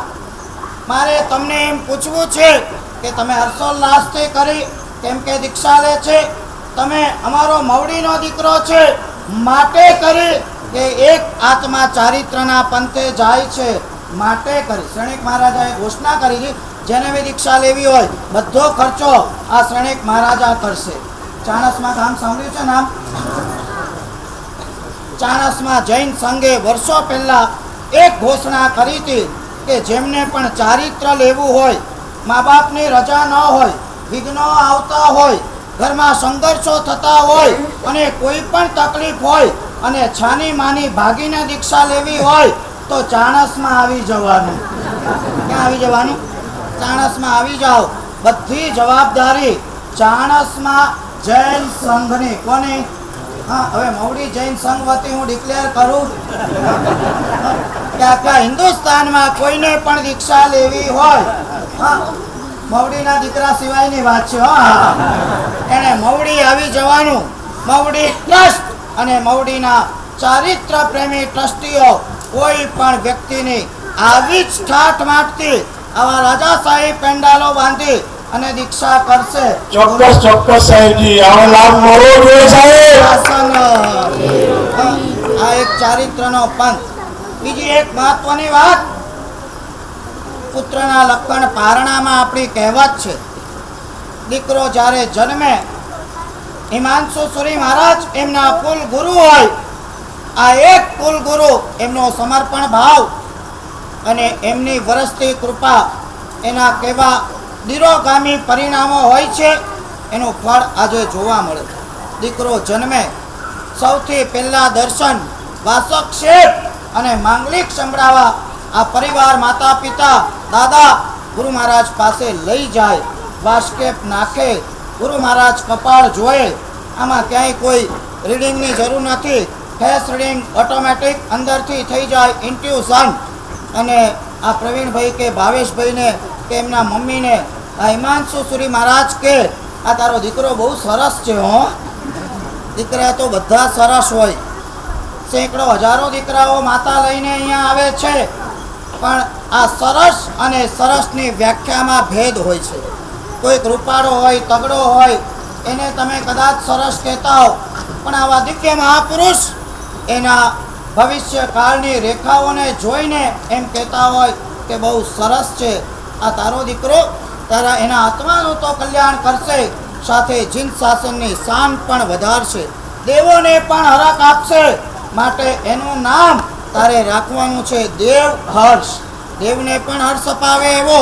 મારે તમને એમ પૂછવું છે કે તમે હર્ષોલ્લાસથી કરી કેમ કે દીક્ષા લે છે, તમે અમારો મવડીનો દીકરો છે માટે કરી કે એક આત્મા ચારિત્રના પંથે જાય છે માટે કરી. શ્રેણિક મહારાજાએ ઘોષણા કરી હતી જેને બી દીક્ષા લેવી હોય બધો ખર્ચો આ શ્રેણિક મહારાજા કરશે. ચાણસમાં ગામ સાંભળ્યું છે નામ? ચાણસમાં જૈન સંઘે વર્ષો પહેલા એક ઘોષણા કરી હતી કે જેમને પણ ચારિત્ર લેવું હોય, મા બાપની રજા ન હોય, વિઘ્નો આવતા હોય, ઘરમાં સંઘર્ષો થતા હોય અને કોઈ પણ તકલીફ હોય અને છાની માની ભાગીને દીક્ષા લેવી હોય તો ચાણસમાં આવી જવાનું. ક્યાં આવી જવાનું? ચાણસમાં આવી જાઓ. બધી જવાબદારી ચાણસમાં જૈન સંઘની. કોની? હા, હવે મવડી જૈન સંઘ વતી હું ડિક્લેર કરું કે આખા હિન્દુસ્તાનમાં કોઈને પણ દીક્ષા લેવી હોય, હા, મવડીના દીકરા સિવાયની વાત છે. હા, એને મવડી આવી જવાનું. મવડી ટ્રસ્ટ અને મવડીના ચારિત્ર પ્રેમી ટ્રસ્ટીઓ કોઈ પણ વ્યક્તિની આવી જ ઠાઠ માટતી આવા રાજાશાહી પેન્ડાલો બાંધી અને દીક્ષા કરશે. ચોક્કસ સાહેબજી, આવો લાભ મળવો જોઈએ સાહેબ. આ એક ચારિત્રનો પંથ. બીજી એક મહત્વની વાત, પુત્રના લખણ પારણામાં આપણી કહેવત છે, દીકરો જ્યારે જન્મે હિમાંશુ સુરી મહારાજ એમના કુલ ગુરુ હોય, આ એક કુલ ગુરુ એમનો સમર્પણ ભાવ અને એમની વરસતી કૃપા, એના કેવા દિરોગામી પરિણામો હોય છે એનું ફળ આજે જોવા મળે. દીકરો જન્મે સૌથી પહેલા દર્શન વાસક શેઠ અને માંગલિક સંભળાવા આ પરિવાર, માતા પિતા, દાદા ગુરુ મહારાજ પાસે લઈ જાય, વાસ્કેપ નાખે, ગુરુ મહારાજ કપાળ જોયે. આમાં ક્યાંય કોઈ રીડિંગની જરૂર નથી, ફેસ રીડિંગ ઓટોમેટિક અંદરથી થઈ જાય, ઇન્ટ્યુશન. અને આ પ્રવીણભાઈ કે ભાવેશભાઈને કે એમના મમ્મીને આ હિમાંશુ સુરી મહારાજ કે આ તારો દીકરો બહુ સરસ છે. હો, દીકરા તો બધા સરસ હોય. સેંકડો હજારો દીકરાઓ માતા લઈને અહીંયા આવે છે, પણ આ સરસ અને સરસની વ્યાખ્યામાં ભેદ હોય છે. કોઈક રૂપાળો હોય, તગડો હોય, એને તમે કદાચ સરસ કહેતા હો, પણ આવા દિવ્ય મહાપુરુષ એના ભવિષ્યકાળની રેખાઓને જોઈને એમ કહેતા હોય કે બહુ સરસ છે આ તારો દીકરો, તારા એના આત્માનું તો કલ્યાણ કરશે, સાથે જીન શાસનની શાન પણ વધારશે, દેવોને પણ હરખ આપશે. માટે એનું નામ તારે રાખવાનું છે દેવ હર્ષ. દેવને પણ હર્ષ અપાવે એવો.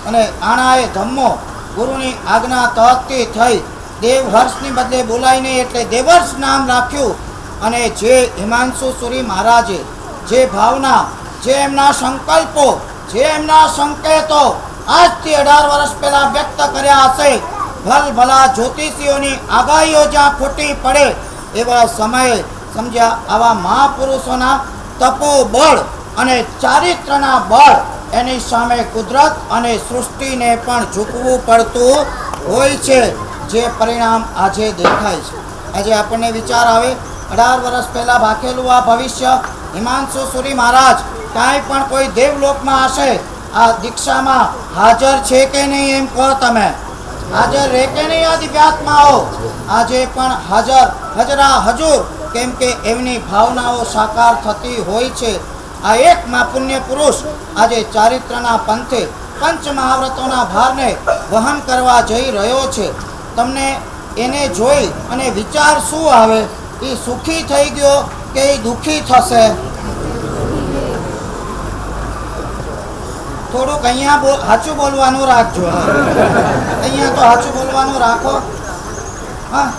અને આણાએ ધમ્મો ગુરુની આજ્ઞા તહતથી થઈ દેવ હર્ષની બદલે બોલાય નહીં એટલે દેવર્ષ નામ રાખ્યું. અને જે હિમાંશુ સુરી મહારાજે જે ભાવના, જે એમના સંકલ્પો, જે એમના સંકેતો આજથી 18 વર્ષ પહેલા વ્યક્ત કર્યા હશે, ભલભલા જ્યોતિષીઓની આગાહીઓ જ્યાં ખોટી પડે એવા સમયે સમજ્યા આવા મહાપુરુષોના તપોબળ અને ચારિત્રના બળ એની સામે કુદરત અને સૃષ્ટિને પણ ઝૂકવું પડતું હોય છે, જે પરિણામ આજે દેખાય છે. આજે આપણને વિચાર આવે 18 વર્ષ પહેલાં ભાખેલું આ ભવિષ્ય હિમાંશુ સુરી મહારાજ કાંઈ પણ કોઈ દેવલોકમાં હશે, આ દીક્ષામાં હાજર છે કે નહીં એમ કહો તમે? હાજર રહે કે નહીં આ દિવ્યાત્માઓ? આજે પણ હજરા હજુર, કેમ કે એમની ભાવનાઓ સાકાર થતી હોય છે. આ એક પુણ્ય પુરુષ આજે ચારિત્રના પંથે પંચ મહાવ્રતોના ભારને વહન કરવા જઈ રહ્યો છે. તમને એને જોઈ અને વિચાર શું આવે? એ સુખી થઈ ગયો કે એ દુઃખી થશે? થોડુંક અહીંયા સાચું બોલવાનું રાખજો. અહીંયા તો સાચું બોલવાનું રાખો. હા,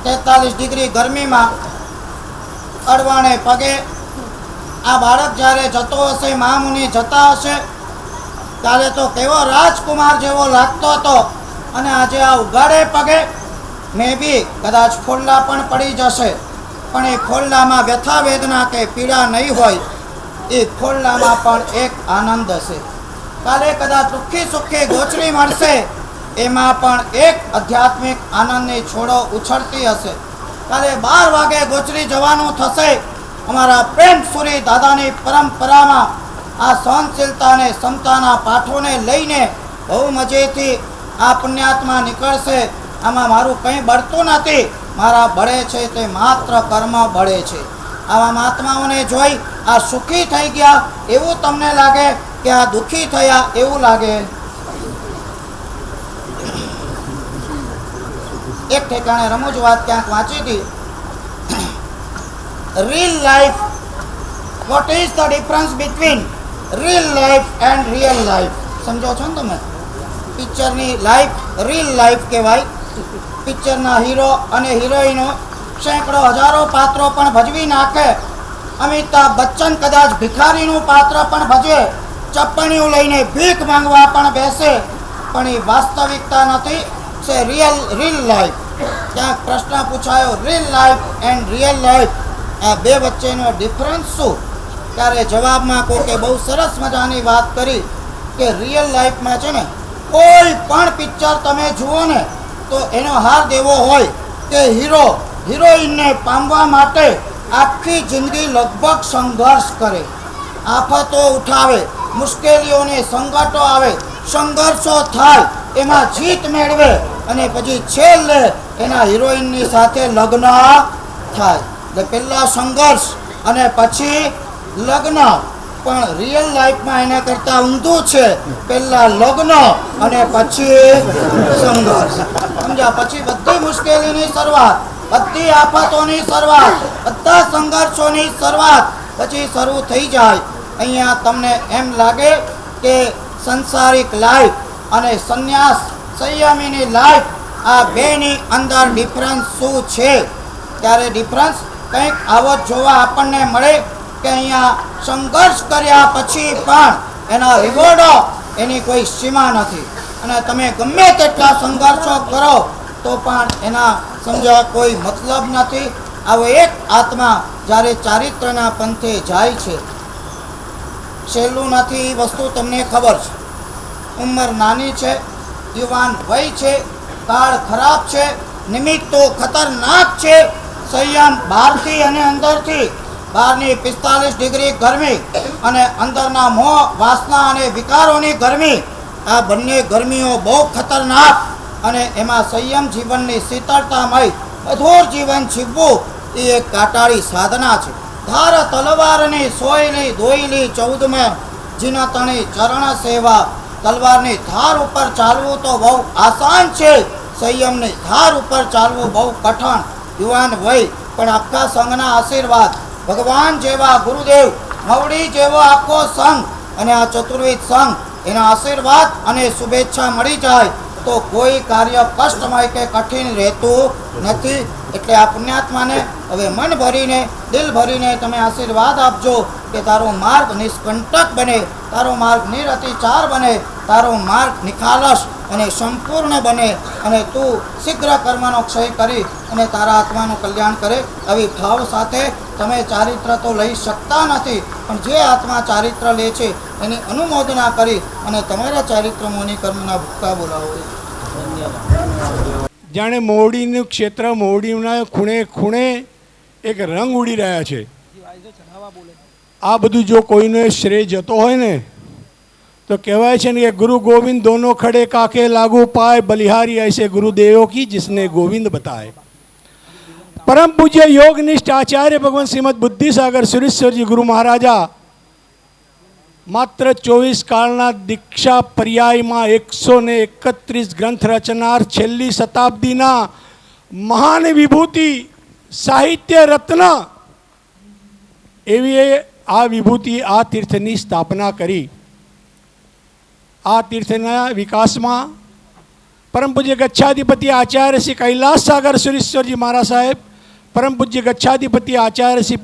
43 ડિગ્રી ગરમીમાં અડવાણે પગે આ બાળક જ્યારે જતો હશે, મહામુનિ જતા હશે, ત્યારે તો કેવો રાજકુમાર જેવો લાગતો હતો. અને આજે આ ઉઘાડે પગે મે બી કદાચ ફોલ્લા પણ પડી જશે, પણ એ ફોલ્લામાં વ્યથા વેદના કે પીડા નહીં હોય. એ ફોલ્લામાં પણ એક આનંદ હશે. કાલે કદાચ દુઃખી સુખી ગોચરી મળશે, એમાં પણ એક આધ્યાત્મિક આનંદની છોડો ઉછળતી હશે. કાલે 12 વાગે ગોચરી જવાનું થશે. અમારા પ્રેમ સુરી દાદાની પરંપરામાં આ સહનશીલતા અને ક્ષમતાના પાઠોને લઈને બહુ મજેથી આ પુણ્યાત્મા નીકળશે. આમાં મારું કંઈ બળતું નથી, મારા બળે છે તે માત્ર કર્મ બળે છે. આવા મહાત્માઓને જોઈ આ સુખી થઈ ગયા એવું તમને લાગે કે આ દુઃખી થયા એવું લાગે? એક ઠેકાણે રમૂજ વાત ક્યાંક વાંચી હતી. real life, what is the difference between real life and real life? સમજો છો ને તમે? પિક્ચરની લાઈફ રીલ લાઈફ કહેવાય. પિક્ચરના હીરો અને હિરોઈનો સેંકડો હજારો પાત્રો પણ ભજવી નાખે. અમિતાભ બચ્ચન કદાચ ભિખારીનું પાત્ર પણ ભજવે, ચપ્પણીઓ લઈને ભીખ માંગવા પણ બેસે, પણ એ વાસ્તવિકતા નથી, છે રીલ લાઈફ. ક્યાંક પ્રશ્ન પૂછાયો, reel life and real life, આ બે વચ્ચેનો ડિફરન્સ શું? ત્યારે જવાબમાં કોકે બહુ સરસ મજાની વાત કરી કે રિયલ લાઈફમાં છે ને, કોઈ પણ પિક્ચર તમે જુઓ ને તો એનો હાર દેવો હોય કે હીરો હિરોઈનને પામવા માટે આખી જિંદગી લગભગ સંઘર્ષ કરે, આફતો ઉઠાવે, મુશ્કેલીઓને સંકટો આવે, સંઘર્ષો થાય, એમાં જીત મેળવે અને પછી છેલ્લે એના હિરોઈનની સાથે લગ્ન થાય. એટલે પહેલાં સંઘર્ષ અને પછી લગ્ન. પણ રિયલ લાઈફમાં એના કરતાં ઊંધું છે, પહેલાં લગ્ન અને પછી સંઘર્ષ. સમજ્યા? પછી બધી મુશ્કેલીની શરૂઆત, બધી આફતોની શરૂઆત, બધા સંઘર્ષોની શરૂઆત પછી શરૂ થઈ જાય. અહીંયા તમને એમ લાગે કે સંસારિક લાઈફ અને સંન્યાસ સંયમીની લાઈફ, આ બેની અંદર ડિફરન્સ શું છે? ત્યારે ડિફરન્સ કંઈક આવો જોવા આપણને મળે કે અહીંયા સંઘર્ષ કર્યા પછી પણ એના રિવોર્ડો એની કોઈ સીમા નથી. અને તમે ગમે તેટલા સંઘર્ષો કરો તો પણ એના સમજવા કોઈ મતલબ નથી. આવો એક આત્મા જ્યારે ચારિત્રના પંથે જાય છે, સહેલું નથી એ વસ્તુ તમને ખબર છે. ઉંમર નાની છે, યુવાન વય છે, કાળ ખરાબ છે, નિમિત્તો ખતરનાક છે, સંયમ બહારથી અને અંદરથી. બહારની 45 ડિગ્રી ગરમી અને અંદરના મોહ વાસના અને વિકારોની ગરમી, આ બંને ગરમીઓ બહુ ખતરનાક. અને એમાં સંયમ જીવનની શીતળતામય અધૂર જીવન જીવવું એ એક કાટાળી સાધના છે. ધાર તલવારની સોયલી દોયલી 14 જીના તણી ચરણ સેવા. તલવારની ધાર ઉપર ચાલવું તો બહુ આસાન છે, સંયમની ધાર ઉપર ચાલવું બહુ કઠણ. યુવાન વય પણ આખા સંઘના આશીર્વાદ, ભગવાન જેવા ગુરુદેવ, મવડી જેવો આખો સંઘ અને આ ચતુર્વિધ સંઘ, એના આશીર્વાદ અને શુભેચ્છા મળી જાય તો કોઈ કાર્ય કષ્ટમય કે કઠિન રહેતું નથી. એટલે આ પુણ્યાત્માને હવે મન ભરીને દિલ ભરીને તમે આશીર્વાદ આપજો કે તારો માર્ગ નિષ્કંટક બને, તારો માર્ગ નિરતિચાર બને, તારો માર્ગ નિખાલસ અને સંપૂર્ણ બને અને તું શીઘ્ર કર્મનો ક્ષય કરી અને તારા આત્માનું કલ્યાણ કરે. આવી ભાવ સાથે તમે ચારિત્ર તો લઈ શકતા નથી, પણ જે આત્મા ચારિત્ર લે છે એની અનુમોદના કરી અને તમારા ચારિત્ર મોની કર્મના ભૂક્કા બોલાવો. જાણે મોવડીનું ક્ષેત્ર, મોવડીના ખૂણે ખૂણે એક રંગ ઉડી રહ્યા છે. આ બધું જો કોઈને શ્રેય જતો હોય ને તો કહેવાય છે ને કે ગુરુ ગોવિંદ દોનો ખડે કાકે લાગુ પાય, બલિહારી ऐसे गुरुदेवों की जिसने गोविंद बताए. परम पूज्य योगनिष्ठ आचार्य भगवान श्रीमद बुद्धिसागर सुरेश्वर जी गुरु महाराजा માત્ર 24 કાળના દીક્ષા પર્યાયમાં 131 ગ્રંથ રચનાર છેલ્લી શતાબ્દીના મહાન વિભૂતિ, સાહિત્ય રત્ન એવી આ વિભૂતિ આ તીર્થની સ્થાપના કરી. આ તીર્થના વિકાસમાં પરમ પૂજ્ય ગચ્છાધિપતિ આચાર્ય શ્રી કૈલાસ સાગર સુરેશ્વરજી મહારાજ સાહેબ, પરમ પૂજ્ય ગચ્છાધિપતિ આચાર્ય શ્રી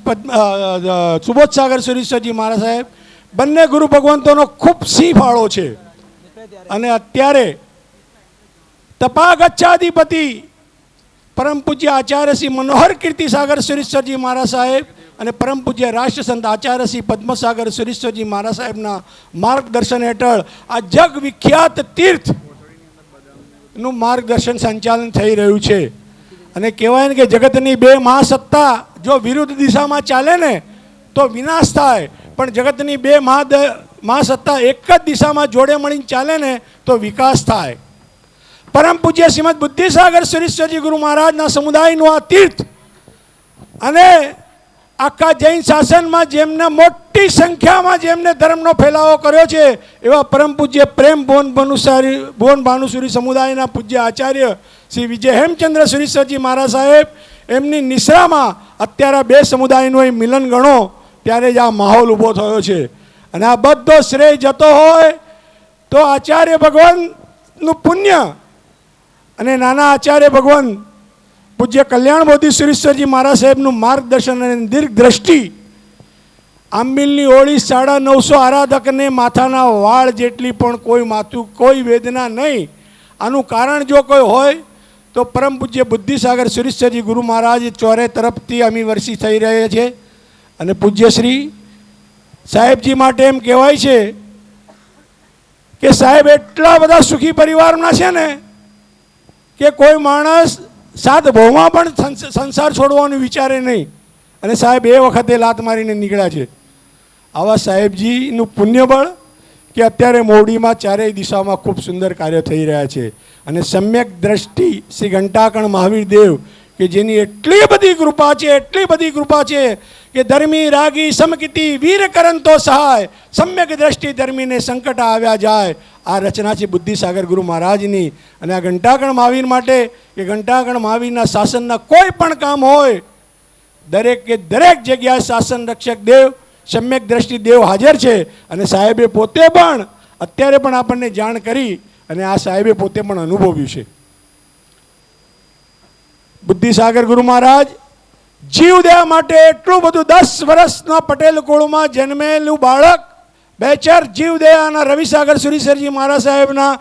સુબોધ સાગર સુરેશ્વરજી મહારાજ સાહેબ, બંને ગુરુ ભગવંતોનો ખૂબ સિંહ ફાળો છે. અને અત્યારે તપા ગચ્છાધિપતિ પરમ પૂજ્ય આચાર્ય શ્રી મનોહર કીર્તિ સાગર સુરેશ્વરજી મહારાજ સાહેબ અને પરમ પૂજ્ય રાષ્ટ્રસંત આચાર્ય શ્રી પદ્મસાગર સુરેશ્વરજી મહારાજ સાહેબના માર્ગદર્શન હેઠળ આ જગ વિખ્યાત તીર્થનું માર્ગદર્શન સંચાલન થઈ રહ્યું છે. અને કહેવાય ને કે જગતની બે મહાસત્તા જો વિરુદ્ધ દિશામાં ચાલે ને તો વિનાશ થાય, પણ જગતની બે મહાસત્તા એક જ દિશામાં જોડે મળીને ચાલે ને તો વિકાસ થાય. પરમ પૂજ્ય શ્રીમદ બુદ્ધિસાગર સુરેશ્વરજી ગુરુ મહારાજના સમુદાયનું આ તીર્થ અને આખા જૈન શાસનમાં જેમને મોટી સંખ્યામાં જેમને ધર્મનો ફેલાવો કર્યો છે એવા પરમ પૂજ્ય પ્રેમ ભુવન ભાનુસુરી સમુદાયના પૂજ્ય આચાર્ય શ્રી વિજય હેમચંદ્ર સુરેશ્વરજી મહારાજ સાહેબ એમની નિશ્રામાં અત્યારે બે સમુદાયનું અહીં મિલન ગણો ત્યારે જ આ માહોલ ઊભો થયો છે. અને આ બધો શ્રેય જતો હોય તો આચાર્ય ભગવાનનું પુણ્ય અને નાના આચાર્ય ભગવાન પૂજ્ય કલ્યાણ બોધિ સુરેશ્વરજી મહારાજ સાહેબનું માર્ગદર્શન અને દીર્ઘ દ્રષ્ટિ. આંબિલની ઓળી 950 આરાધકને માથાના વાળ જેટલી પણ કોઈ વેદના નહીં. આનું કારણ જો કોઈ હોય તો પરમ પૂજ્ય બુદ્ધિસાગર સુરેશ્વરજી ગુરુ મહારાજ ચોરે તરફથી અમી વર્ષી થઈ રહ્યા છે. અને પૂજ્ય શ્રી સાહેબજી માટે એમ કહેવાય છે કે સાહેબ એટલા બધા સુખી પરિવારના છે ને કે કોઈ માણસ 7 ભાવમાં પણ સંસાર છોડવાનું વિચારે નહીં. અને સાહેબ એ વખતે લાત મારીને નીકળ્યા છે. આવા સાહેબજીનું પુણ્યબળ કે અત્યારે મોવડીમાં ચારેય દિશામાં ખૂબ સુંદર કાર્ય થઈ રહ્યા છે. અને સમ્યક દ્રષ્ટિ શ્રી ઘંટાકણ મહાવીર દેવ કે જેની એટલી બધી કૃપા છે કે ધર્મી રાગી સમકિતિ વીર કરંતો સહાય, સમ્યક દ્રષ્ટિ ધર્મીને સંકટ આવ્યા જાય. આ રચના છે બુદ્ધિસાગર ગુરુ મહારાજની. અને આ ઘંટાકણ મહાવીર માટે કે ઘંટાકણ મહાવીરના શાસનના કોઈ પણ કામ હોય દરેક જગ્યાએ શાસન રક્ષક દેવ સમ્યક દ્રષ્ટિ દેવ હાજર છે. અને સાહેબે પોતે પણ અત્યારે પણ આપણને જાણ કરી અને આ સાહેબે પોતે પણ અનુભવ્યું છે. બુદ્ધિસાગર ગુરુ મહારાજ જીવદયા માટે એટલું બધું 10 વર્ષના પટેલ કુળમાં જન્મેલું બાળક બેચર જીવદયાના રવિસાગર સુરેશ્વરજી મહારાજ સાહેબના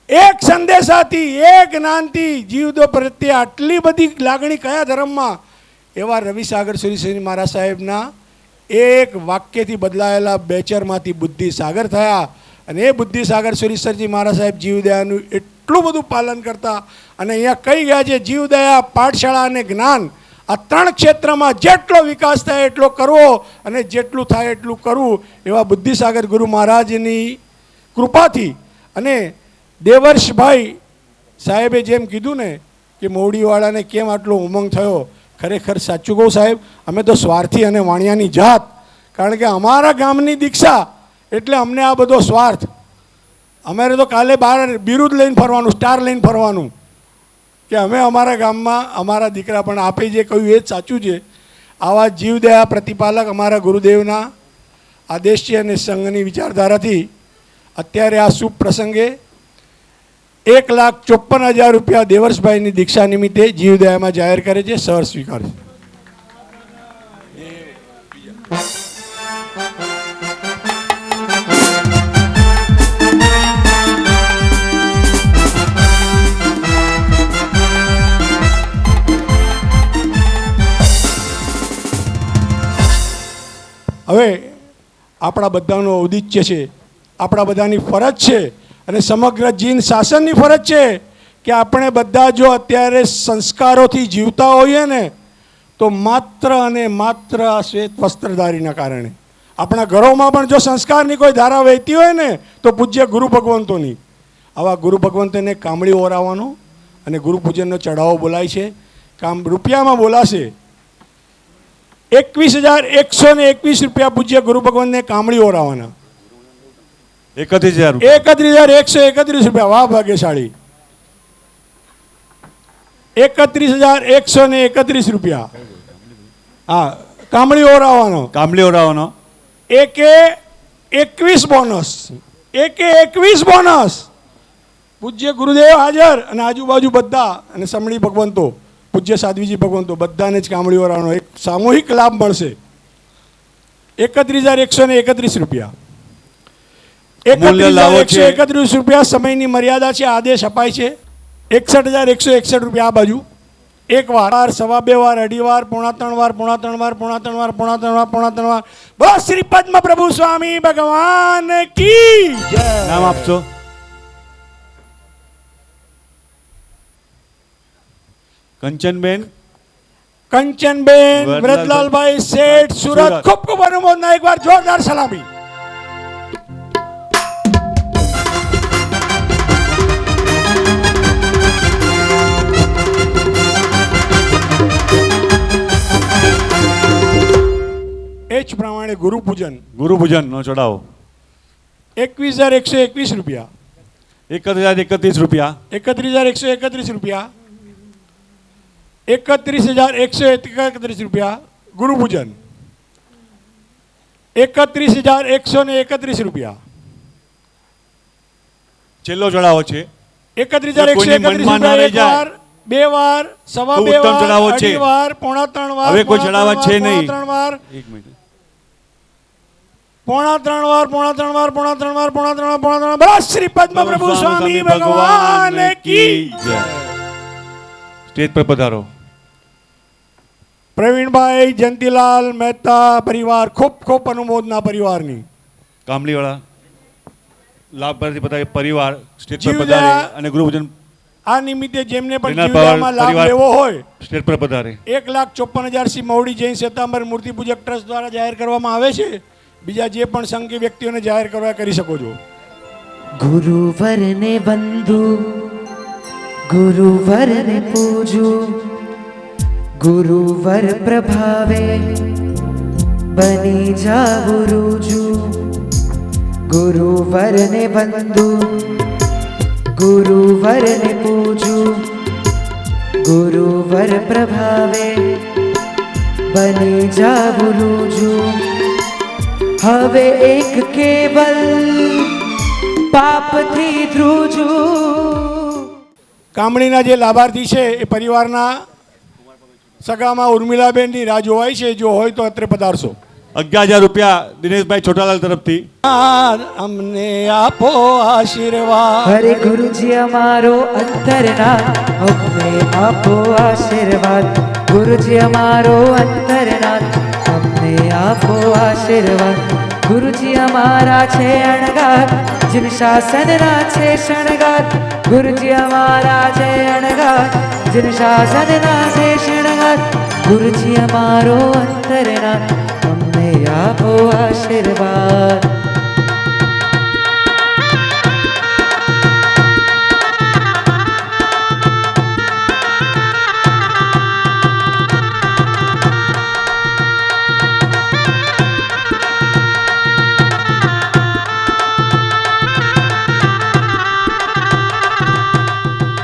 એક સંદેશાથી એક જ્ઞાનથી જીવદો પ્રત્યે આટલી બધી લાગણી કયા ધર્મમાં એવા રવિસાગર સુરેશ્વરજી મહારાજ સાહેબના એક વાક્યથી બદલાયેલા બેચરમાંથી બુદ્ધિસાગર થયા. અને એ બુદ્ધિસાગર સુરેશ્વરજી મહારાજ સાહેબ જીવદયાનું એટલું બધું પાલન કરતા. અને અહીંયા કહી ગયા છે જીવદયા, પાઠશાળા અને જ્ઞાન આ 3 ક્ષેત્રમાં જેટલો વિકાસ થાય એટલો કરવો અને જેટલું થાય એટલું કરવું એવા બુદ્ધિસાગર ગુરુ મહારાજની કૃપાથી. અને દેવર્ષભાઈ સાહેબે જેમ કીધું ને કે મોવડીવાળાને કેમ આટલો ઉમંગ થયો, ખરેખર સાચું કહું સાહેબ, અમે તો સ્વાર્થી અને વાણિયાની જાત. કારણ કે અમારા ગામની દીક્ષા એટલે અમને આ બધો સ્વાર્થ. અમારે તો કાલે બહાર બિરુદ લઈને ફરવાનું, સ્ટાર લઈને ફરવાનું કે અમે અમારા ગામમાં અમારા દીકરા. પણ આપે જે કહ્યું એ જ સાચું છે. આવા જીવદયા પ્રતિપાલક અમારા ગુરુદેવના આદેશથી અને સંઘની વિચારધારાથી અત્યારે આ શુભ પ્રસંગે 1,54,000 રૂપિયા દેવર્ષભાઈની દીક્ષા નિમિત્તે જીવદયામાં જાહેર કરે છે. સર સ્વીકાર છે. હવે આપણા બધાનો ઔદિત્ય છે, આપણા બધાની ફરજ છે અને સમગ્ર જીન શાસનની ફરજ છે કે આપણે બધા જો અત્યારે સંસ્કારોથી જીવતા હોઈએ ને તો માત્ર અને માત્ર આ શ્વેત વસ્ત્રધારીના કારણે. આપણા ઘરોમાં પણ જો સંસ્કારની કોઈ ધારા વહેતી હોય ને તો પૂજ્ય ગુરુ ભગવંતોની. આવા ગુરુ ભગવંતોને કામળી ઓરાવવાનો અને ગુરુ પૂજનનો ચઢાવો બોલાય છે. રૂપિયામાં બોલાશે 21,121 રૂપિયા પૂજ્ય ગુરુ ભગવંતને કામળી ઓરાવવાના. 31,131 રૂપિયા. વાહ ભાગ્યશાળી. 31,131 રૂપિયા. હા, કામળી ઓરાવવાનો. એકે 21 બોનસ. પૂજ્ય ગુરુદેવ હાજર અને આજુબાજુ બધા અને સમણી ભગવંતો, પૂજ્ય સાધ્વીજી ભગવંતો બધાને જ કામળીવાળાનો એક સામૂહિક લાભ મળશે. 31,131 રૂપિયા. મૂલ્ય લાવો છે. 31,131 રૂપિયા. સમયની મર્યાદા છે, આદેશ અપાય છે. 61,161 રૂપિયા આ બાજુ. એક વાર, સવા બે વાર, અઢી વાર, પોણા ત્રણ વાર, પોણા ત્રણ વાર, પોણા ત્રણ વાર, પોણા ત્રણ વાર, પોણા ત્રણ વાર. બસ શ્રી પદ્મ પ્રભુ સ્વામી ભગવાન કી જય. નામ આપશો? કંચનબેન કંચનબેન વ્રતલાલભાઈ શેઠ, સુરત. સુરત. ખૂબ ખૂબ અનુમોદના. એક વાર જોરદાર સલામી. એ જ પ્રમાણે ગુરુપૂજન ગુરુપૂજનનો ચડાવો 21,121 રૂપિયા. 1,031 રૂપિયા. 31,131 રૂપિયા. 31,131 રૂપિયા ગુરુપૂજન. 31,131 રૂપિયા. છેલ્લો ચડાવો છે. 31,131 મનમાં ન રહી રૂપિયા. એક જાય. વાર, બે વાર, સવા ખૂબ બે ઉત્તમ વાર, ચડાવો છે. અઢી વાર, પોણા ત્રણ વાર, હવે કોઈ પોણા ચડાવવા ત્રણ છે વાર, નહીં. પોણા ત્રણ વાર, એક મિનિટ. પોણા ત્રણ વાર, પોણા ત્રણ વાર, પોણા ત્રણ વાર, પોણા ત્રણ વાર, પોણા ત્રણ વાર. બસ શ્રી પદ્મ પ્રભુ સ્વામી ભગવાન કી જય. સ્ટેજ પર પધારો. પ્રવીણભાઈ જયંતિલાલ મહેતા પરિવાર, ખૂબ ખૂબ અનુમોદના પરિવારની. કામલીવાળા લાભાર્થી બધા પરિવાર સ્ટેજ પર જીવદયા. પધારે અને ગુરુપૂજન આ નિમિત્તે જેમને પણ રીના જીવદયામાં લાભ પરિવાર. લેવો હોય, સ્ટેજ પર પધારે. 1,54,000 મહુડી જૈન શ્વેતાંબર મૂર્તિ પૂજક ટ્રસ્ટ દ્વારા જાહેર કરવામાં આવે છે. બીજા જે પણ સંઘી વ્યક્તિઓને જાહેર કરવા કરી શકો છો. ગુરુવરને વંદુ, ગુરુવરને પૂજું, ગુરુવર પ્રભાવે બની જાવું રૂજું. ગુરુવરને વંદુ, ગુરુવરને પૂજું, ગુરુવર પ્રભાવે બની જાવું રૂજું. હવે એક કેવલ પાપથી ધ્રુજું. કામણીના જે લાભાર્થી છે એ પરિવારના સગામાં ઉર્મિલાબેનની રાહ જોવાય છે. જો હોય તો અત્રે પધારશો. 11,000 રૂપિયા દિનેશભાઈ છોટાલાલ તરફથી. અમને આપો આશીર્વાદ. હરે ગુરુજી અમારો અંતરના અમને આપો આશીર્વાદ. ગુરુજી અમારો અંતરના અમને આપો આશીર્વાદ. ગુરુજી અમારા છે અણગાર, જીન શાસનના છે શણગાર. ગુરુજી અમારા છે અણગાર, જીન શાસનના છે શણગાર. ગુરુજી અમારો અંતરના અમને આપો આશીર્વાદ.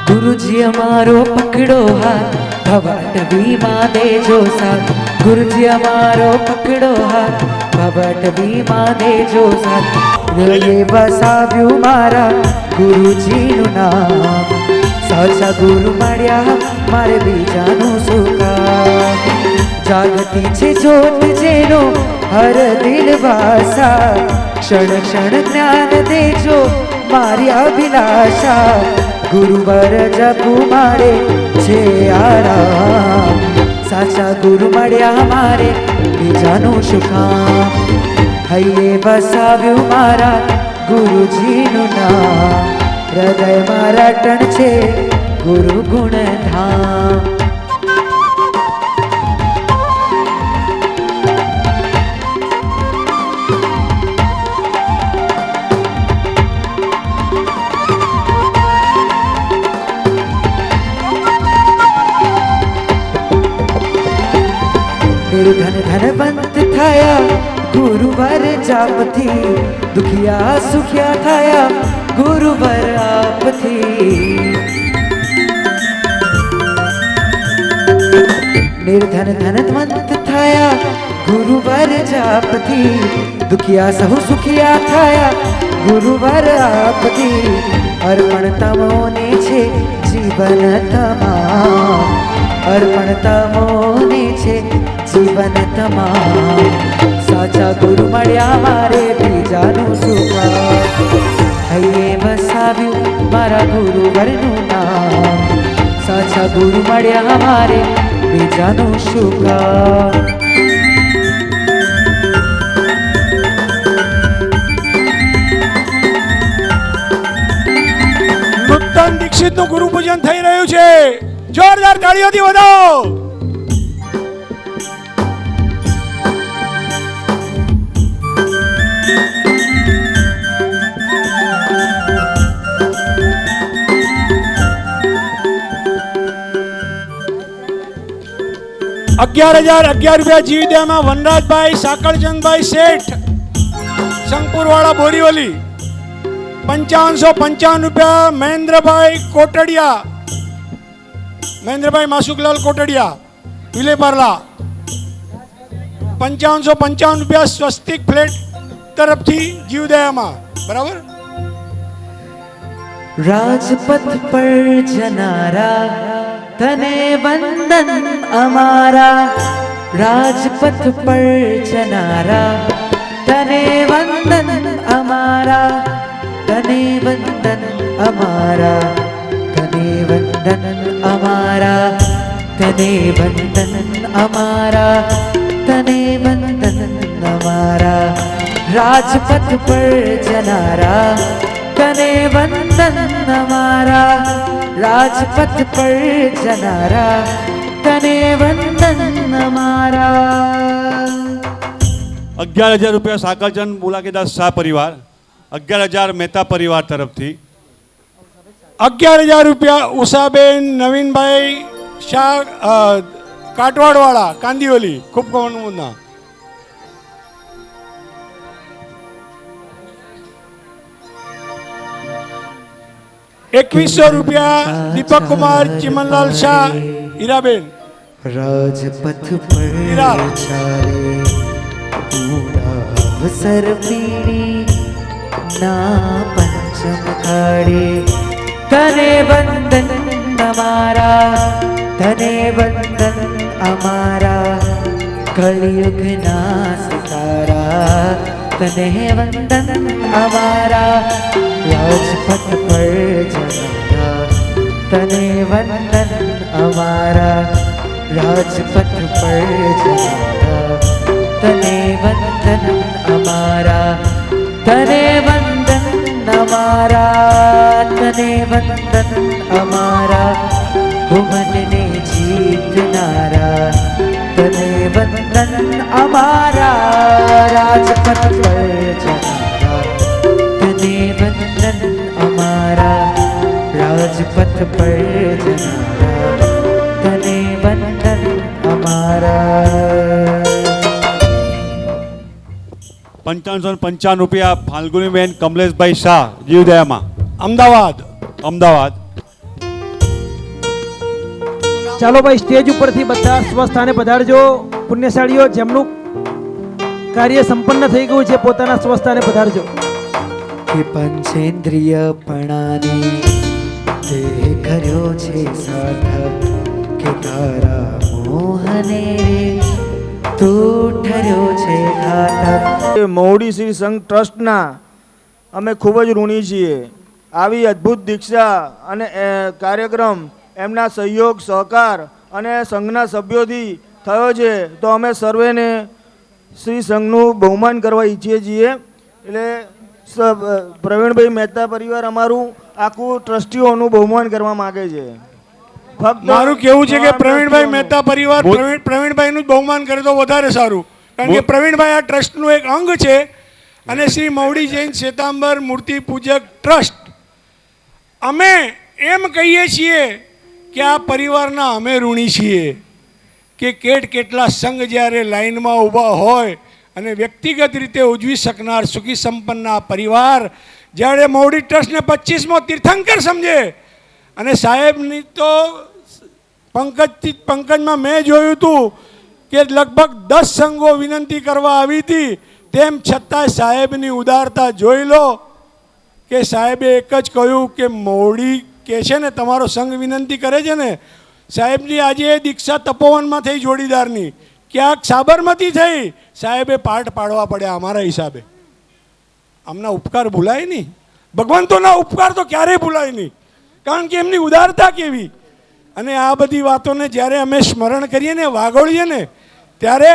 ગુરુજી અમારો પકડો હાથ, ભવટવીમાં દેજો સાથ. ગુરુજી અમારો પકડો હાથ, ભવટવીમાં દેજો સાથ. હૃદય વસાવ્યું મારા ગુરુજીનું નામ. સાચા ગુરુ મળ્યા મારે બીજાનું શું કામ. જાગતી છે જ્યોત જેનો હર દિલ વાસા. ક્ષણ ક્ષણ જ્ઞાન દેજો મારી અભિલાષા. ગુરુવર જપુ મારે છે આરામ. સાચા ગુરુ મળ્યા મારે બીજાનું શું કામ. હૈયે વસાવ્યું મારા ગુરુજીનું નામ. હૃદયમાં રટણ છે ગુરુ ગુણધામ. નિર્ધન ધનવંત થયા ગુરુવર જાપથી. દુખિયા સુખિયા થયા ગુરુવર આપથી. નિર્ધન ધનવંત થયા ગુરુવર જાપથી. દુખિયા સહુ સુખિયા થયા ગુરુવર આપથી. અર્પણ તમોને છે જીવન તમામ, અર્પણ તમોને છે જીવન તમામ. સાચા ગુરુ મળ્યા મારે બીજાનું સુખ, હૈયે વસાવ્યું મારા ગુરુવરનું નામ. સાચા ગુરુ મળ્યા મારે બીજાનું સુખ. નૂતન દીક્ષિતનું ગુરુ પૂજન થઈ રહ્યું છે. જોરદાર તાળીઓથી વધાવો. ₹11,011 જીવદયામાં વનરાજભાઈ સાકળચંદભાઈ શેઠ શંકુરવાળા બોરીવલી. ₹5555 મહેન્દ્રભાઈ કોટડિયા, મહેન્દ્રભાઈ માસુકલાલ કોટડિયા વિલેપાર્લા. ₹5555 સ્વસ્તિક ફ્લેટ તરફથી જીવદયામાં. બરાબર. રાજપથ પર જનારા તને વંદન અમારા, રાજપથ પર જનારા તને વંદન અમારા, તને વંદન અમારા, તને વંદન અમારા, તને વંદન અમારા, તને વંદન અમારા. રાજપથ પર જનારા તને વંદન અમારા, રાજપથ પર જનારા તને વંદન અમારા. ₹11,000 સાકરચંદ મુલાકીદાસ શાહ પરિવાર, 11,000 મહેતા પરિવાર તરફથી, ₹11,000 ઉષાબેન નવીનભાઈ શાહ કાટવાડવાળા કાંદીઓલી ખૂબ કોમનના. ₹2100 દીપક કુમાર ચિમનલાલ શાહ હીરાબેન. રાજપથ પર ચાલે પૂરા અવસર પીડી ના પંચમ કાળે, તને વંદન અમારા, તને વંદન અમારા, કળિયુગના સિતારા તને વંદન અમારા. રાજપથ પર જનારા તને વંદન અમારા, રાજપથ પર જનારા તને વંદન અમારા, તને વંદન અમારા, તને વંદન અમારા. ભુવનને જીતનારા તને વંદન અમારા, રાજપથ પર જનારા તને વંદન અમારા, રાજપથ પર જનારા તને વંદન અમારા. ₹5555 ફાલ્ગુનીબેન કમલેશભાઈ શાહ જીવદયામાં, અમદાવાદ. અમદાવાદ. ચાલો ભાઈ, સ્ટેજ ઉપરથી બધા સ્વસ્થાને પધારજો. પુણ્યશાળીઓ જેમનું કાર્ય સંપન્ન થઈ ગયું છે પોતાના સ્વસ્થાને પધારજો. કે પંચેન્દ્રિય પણાની તે કર્યો છે સાર્થક, કે તારા મોહને તું ઠર્યો છે ઘાતક. મહુડી શ્રી સંઘ ટ્રસ્ટના અમે ખૂબ જ ઋણી છીએ. આવી અદ્ભુત દીક્ષા અને કાર્યક્રમ એમના સહયોગ સહકાર અને સંઘના સભ્યોથી થયો છે, તો અમે સર્વેને શ્રી સંઘનું બહુમાન કરવા ઈચ્છીએ છીએ. એટલે પ્રવીણભાઈ મહેતા પરિવાર અમારું આખું ટ્રસ્ટીઓનું બહુમાન કરવા માગે છે. ફક્ત મારું કેવું છે કે પ્રવીણભાઈ મહેતા પરિવાર પ્રવીણભાઈનું જ બહુમાન કરે તો વધારે સારું, કારણ કે પ્રવીણભાઈ આ ટ્રસ્ટનું એક અંગ છે. અને શ્રી મહુડી જૈન શ્વેતાંબર મૂર્તિ પૂજક ટ્રસ્ટ અમે એમ કહીએ છીએ કે આ પરિવારના અમે ઋણી છીએ કે કેટલા સંઘ જ્યારે લાઈનમાં ઊભા હોય અને વ્યક્તિગત રીતે ઉજવી શકનાર સુખી સંપન્ન આ પરિવાર જ્યારે મહુડી ટ્રસ્ટને 25મો તીર્થંકર સમજે. અને સાહેબની તો પંકજમાં મેં જોયું હતું કે લગભગ 10 સંઘો વિનંતી કરવા આવી હતી, તેમ છતાંય સાહેબની ઉદારતા જોઈ લો કે સાહેબે એક જ કહ્યું કે મોવડી કે છે ને તમારો સંઘ વિનંતી કરે છે ને, સાહેબની આજે દીક્ષા તપોવનમાં થઈ જોડીદારની, ક્યાંક સાબરમતી થઈ, સાહેબે પાઠ પાડવા પડ્યા અમારા હિસાબે. આમના ઉપકાર ભૂલાય નહીં, ભગવંતોના ઉપકાર તો ક્યારેય ભૂલાય નહીં, કારણ કે એમની ઉદારતા કેવી. અને આ બધી વાતોને જ્યારે અમે સ્મરણ કરીએ ને, વાગોળીએ ને, ત્યારે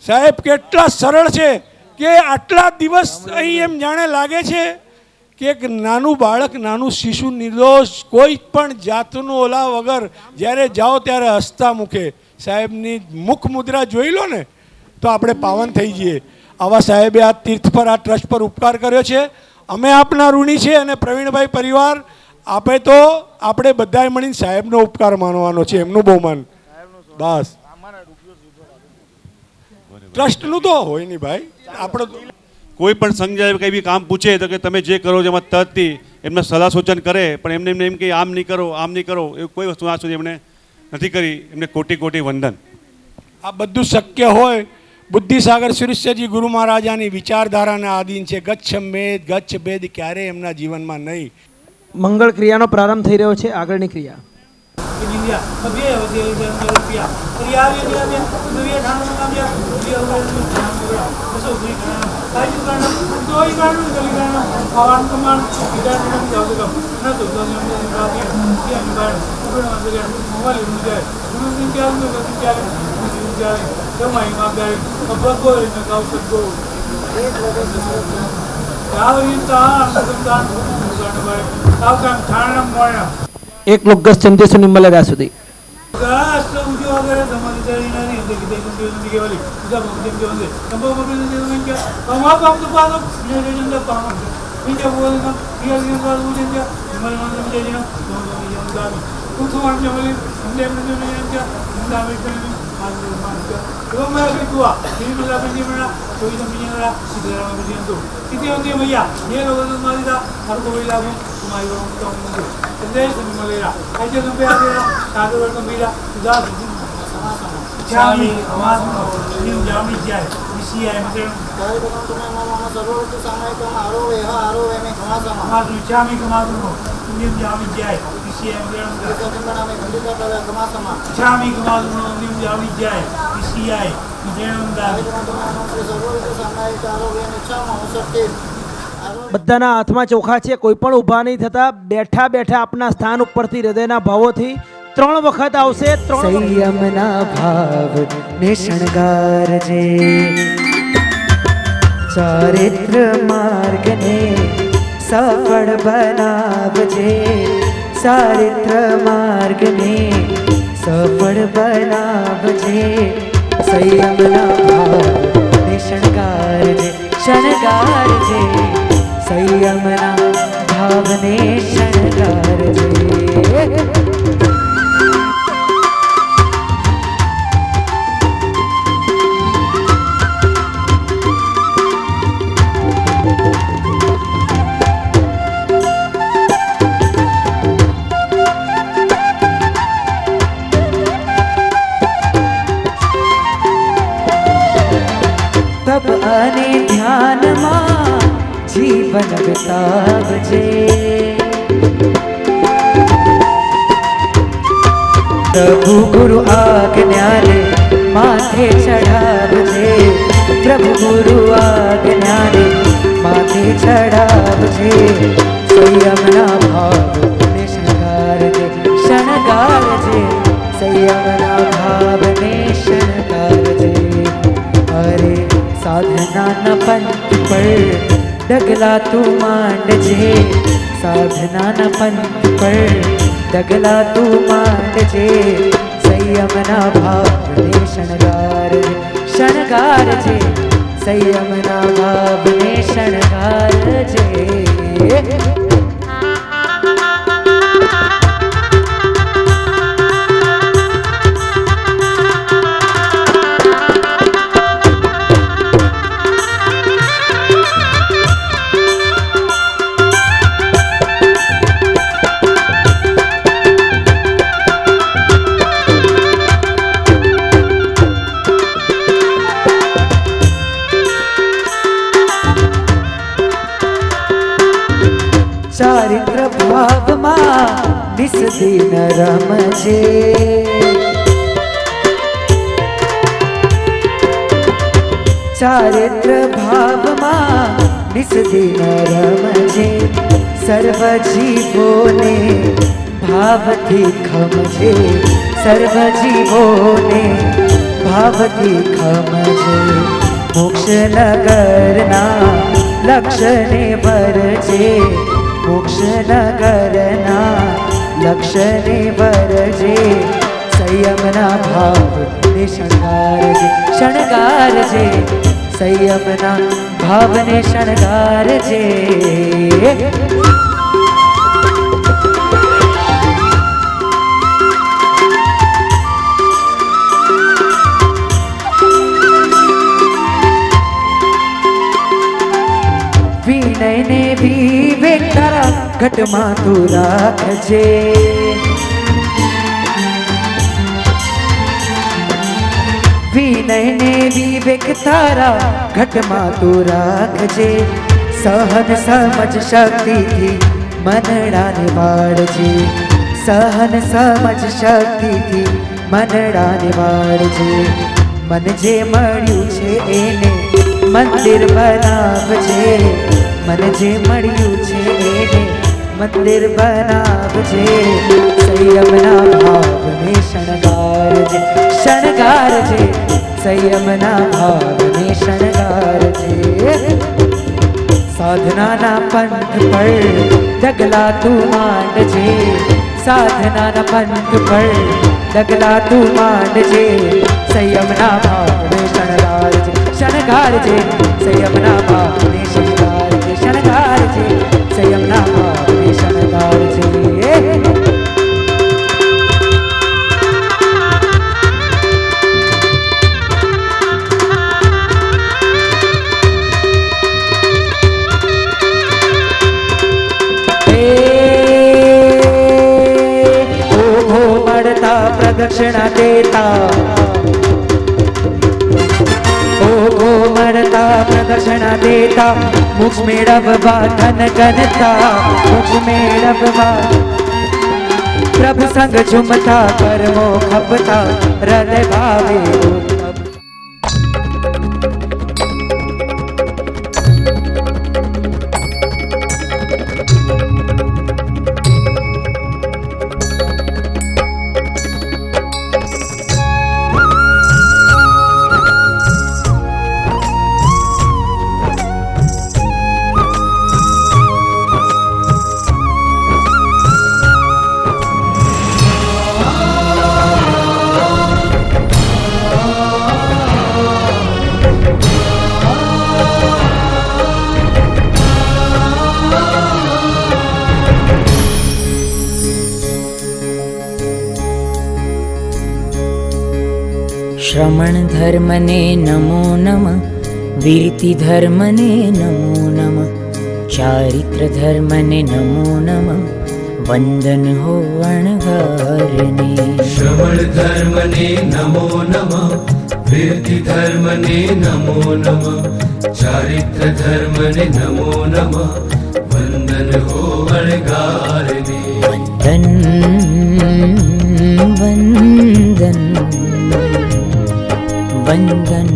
સાહેબ કેટલા સરળ છે કે આટલા દિવસ અહીં એમ જાણે લાગે છે કે એક નાનું બાળક, નાનું શિશુ, નિર્દોષ, કોઈ પણ જાતનું ઓલા વગર જ્યારે જાઓ ત્યારે હસતા મુખે સાહેબની મુખ મુદ્રા જોઈ લો ને તો આપણે પાવન થઈ જઈએ. આવા સાહેબે આ તીર્થ પર, આ ટ્રસ્ટ પર ઉપકાર કર્યો છે. અમે આપના ઋણી છે અને પ્રવીણભાઈ પરિવાર આપે તો આપણે બધાએ મળીને સાહેબનો ઉપકાર માનવાનો છે, એમનું બહુમાન. બસ ટ્રસ્ટનું તો હોય નહીં ભાઈ. આપણે કોઈ પણ સંઘ જ્યારે કંઈ બી કામ પૂછે તો કે તમે જે કરો છો એમાં તરતી એમને સલાહ સૂચન કરે, પણ એમને એમ કે આમ નહીં કરો, આમ નહીં કરો, એવું કોઈ વસ્તુ આ સુધી એમણે નથી કરી. એમને કોટી કોટી વંદન. આ બધું શક્ય હોય બુદ્ધિસાગર સુરેશ્વરજી ગુરુ મહારાજાની વિચારધારાના આધીન છે. ગચ્છ મેદ ગચ્છ ભેદ ક્યારેય એમના જીવનમાં નહીં. મંગળ ક્રિયાનો પ્રારંભ થઈ રહ્યો છે. આગળની ક્રિયા એક લોકગસ ચંદેસુ નિમ્મલ ગયા સુધી બધાના હાથમાં ચોખા છે. કોઈ પણ ઊભા નહીં થતા, બેઠા બેઠા આપના સ્થાન ઉપરથી હૃદયના ભાવોથી 3 વખત આવશે. સંયમના ભાવ ને શણગારજે, ચારિત્ર માર્ગને સફળ બનાવજે, ચારિત્ર માર્ગને સફળ બનાવજે. સંયમના ભાવ ને શણગારજે, શણગારજે, સંયમના ભાવને શણગારજે. તપ અને ધ્યાનમાં જીવન વિતાવજે, પ્રભુ ગુરુ આજ્ઞાને માથે ચઢાવજે, પ્રભુ ગુરુ આજ્ઞાને માથે ચઢાવજે. સંયમના ભાવને શણગારજે, શણગારજે, સંયમના ભાવને શણગારજે. અરે સાધનાના પંથ પર ડગલા તું માંડજે, સાધનાના પંથ પર ડગલા તું માંડજે. સંયમના ભાવને શણગારજે, શણગારજે, સંયમના ભાવને શણગારજે. ચારિત્ર ભાવમાં નિસ દિન રમજે. ચારિત્ર ભાવમાં નિસ દિન રમજે. સર્વ જીવોને ભાવથી ખમજે. સર્વ જીવોને ભાવથી ખમજે. મોક્ષ નગરના લક્ષને વરજે. મોક્ષ નગરના લક્ષને વરજે. સંયમના ભાવને શણગારજે. શણગારજે. સંયમના ભાવને શણગારજે. વિનયને વિવેક તારા ઘટમાં તું રાખજે. વિનયને વિવેક તારા ઘટમાં તું રાખજે. સહન સમજ શક્તિથી મનડાને વાળજે. સહન સમજ શક્તિથી મનડાને વાળજે. મન જે મળ્યું છે એને મંદિર બનાવજે. મન જે મળ્યું છે એને મંદિર બનાવજે. સંયમના ભાવને શણગારજે. શણગારજે. સંયમના ભાવને શણગારજે. સાધનાના પંથ પર ડગલા તું માંડજે. સાધનાના પંથ પર ડગલા તું માંડજે. સંયમના ભાવને શણગારજે. શણગારજે. સંયમના ભાવને શણગારજે. શણગારજે. સંયમના ભાવને શણગારજે. ઓઘો મળતા પ્રદક્ષિણા દેતા. ઓઘો મળતા પ્રદક્ષિણા દેતા. મોક્ષ મેળવવા ધન ગણતા. મોક્ષ મેળવવા પ્રભુ સંગ ઝુમતા. કર્મો ખપતા હૃદય ભાવે ઉત્તમ. શ્રમણ ધર્મને નમો નમઃ. વીરતિ ધર્મને નમો નમઃ. ચારિત્ર ધર્મને નમો નમઃ. વંદન હો અણગારને. શ્રવણ ધર્મને નમો નમઃ. વીરતિ ધર્મને નમો નમઃ. ચારિત્ર ધર્મને નમો નમઃ. વંદન હો અણગારને. વંદન વંદન વંદન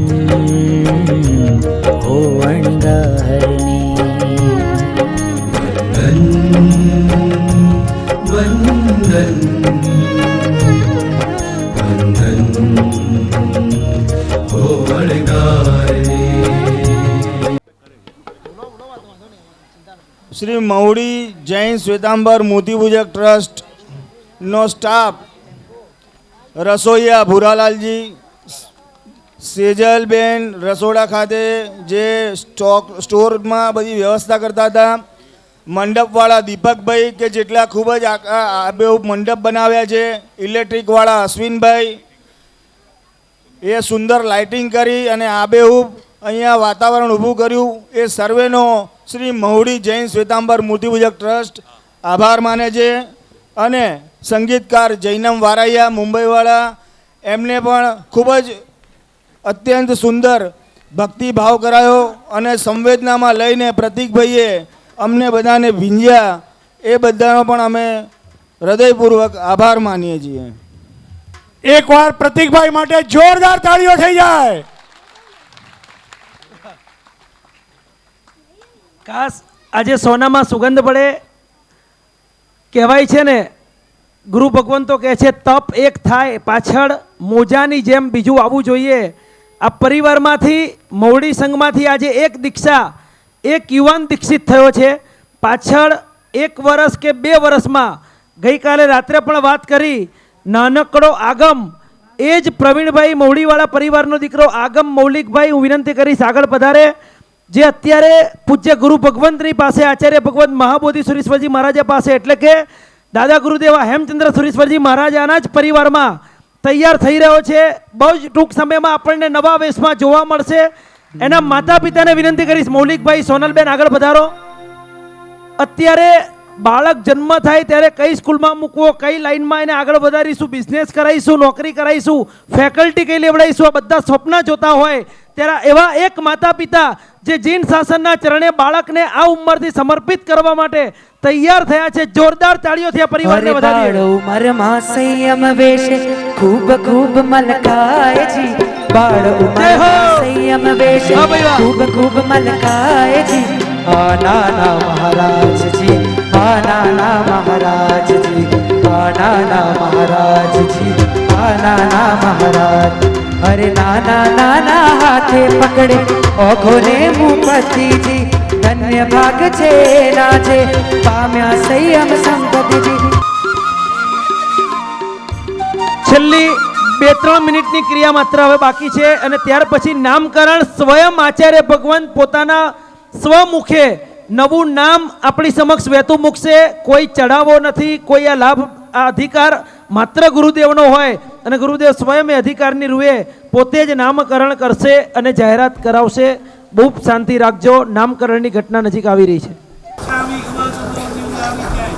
હો અણગારને. વંદન વંદન હો અણગારને. શ્રી મહુડી જૈન શ્વેતાંબર મૂર્તિપૂજક ટ્રસ્ટનો સ્ટાફ, રસોઈયા ભૂરાલાલજી, સેજલબેન રસોડા ખાતે જે સ્ટોરમાં બધી વ્યવસ્થા કરતા હતા, મંડપવાળા દીપકભાઈ કે જેટલા ખૂબ જ આબેહૂબ મંડપ બનાવ્યા છે, ઇલેક્ટ્રિકવાળા અશ્વિનભાઈ એ સુંદર લાઇટિંગ કરી અને આબેહૂબ અહીંયા વાતાવરણ ઊભું કર્યું, એ સર્વેનો શ્રી મહુડી જૈન શ્વેતાંબર મૂર્તિપૂજક ટ્રસ્ટ આભાર માને છે. અને સંગીતકાર જૈનમ વારાયા મુંબઈવાળા એમને પણ ખૂબ જ અત્યંત સુંદર ભક્તિભાવ કરાયો અને સંવેદનામાં લઈને પ્રતિકભાઈએ અમને બધાને ભીંજ્યા એ બધાનો પણ અમે હૃદયપૂર્વક આભાર માનીએ છીએ. એકવાર પ્રતિકભાઈ માટે જોરદાર તાળીઓ થઈ જાય. ખાસ આજે સોનામાં સુગંધ પડે કહેવાય છે ને, ગુરુ ભગવંતો કહે છે તપ એક થાય પાછળ મોજાની જેમ બીજું આવવું જોઈએ. આ પરિવારમાંથી મવડી સંઘમાંથી આજે એક દીક્ષા, એક યુવાન દીક્ષિત થયો છે. પાછળ 1 વર્ષ કે 2 વર્ષમાં ગઈકાલે રાત્રે પણ વાત કરી, નાનકડો આગમ એ જ પ્રવીણભાઈ મવડીવાળા પરિવારનો દીકરો આગમ મૌલિકભાઈ, હું વિનંતી કરીશ આગળ પધારે, જે અત્યારે પૂજ્ય ગુરુ ભગવંતની પાસે, આચાર્ય ભગવંત મહાબોધિ સુરેશ્વરજી મહારાજા પાસે, એટલે કે દાદા ગુરુદેવા હેમચંદ્ર સુરેશ્વરજી મહારાજાના જ પરિવારમાં તૈયાર થઈ રહ્યો છે. બહુ જ ટૂંક સમયમાં આપણને નવા વેશમાં જોવા મળશે. એના માતા પિતાને વિનંતી કરીશ, મૌલિકભાઈ, સોનલબેન આગળ પધારો. અત્યારે બાળક જન્મ થાય ત્યારે કઈ સ્કૂલમાં મૂકવો, કઈ લાઈનમાં એને આગળ વધારીશું, બિઝનેસ કરાવીશું, નોકરી કરાવીશું, ફેકલ્ટી કઈ લેવડાવીશું, આ બધા સ્વપ્ન જોતા હોય ત્યારે એવા એક માતા પિતા જે જીન શાસનના ચરણે બાળકને આ ઉંમરથી સમર્પિત કરવા માટે તૈયાર થયા છે. જોરદાર તાળીઓથી આ પરિવારને વધારીએ. બાળ ઉંમરમાં સંયમ વેશે ખૂબ ખૂબ મલકાય જી. બાળ ઉંમરમાં સંયમ વેશે ખૂબ ખૂબ મલકાય જી. આ નાના મહારાજજી, આ નાના મહારાજજી, આ નાના મહારાજજી, આ નાના મહારાજ. અરે નાના નાના હાથે પકડે ઓઘોને મુપતિજી. ધન્ય ભાગ છે નાજે પામ્યા સંયમ સંપતિજી. છેલ્લી 2-3 મિનિટની ક્રિયા માત્ર હવે બાકી છે અને ત્યાર પછી નામકરણ સ્વયં આચાર્ય ભગવંત પોતાના સ્વમુખે નવું નામ આપણી સમક્ષ વહેતું મૂકશે. કોઈ ચઢાવો નથી, કોઈ આ લાભ, આ અધિકાર માત્ર ગુરુદેવનો હોય અને ગુરુદેવ સ્વયં એ અધિકારની રૂએ પોતે જ નામકરણ કરશે અને જાહેરાત કરાવશે. બહુ શાંતિ રાખજો, નામકરણની ઘટના નજીક આવી રહી છે. સ્વામી ગમાસુ મંદિર જાણી જાય.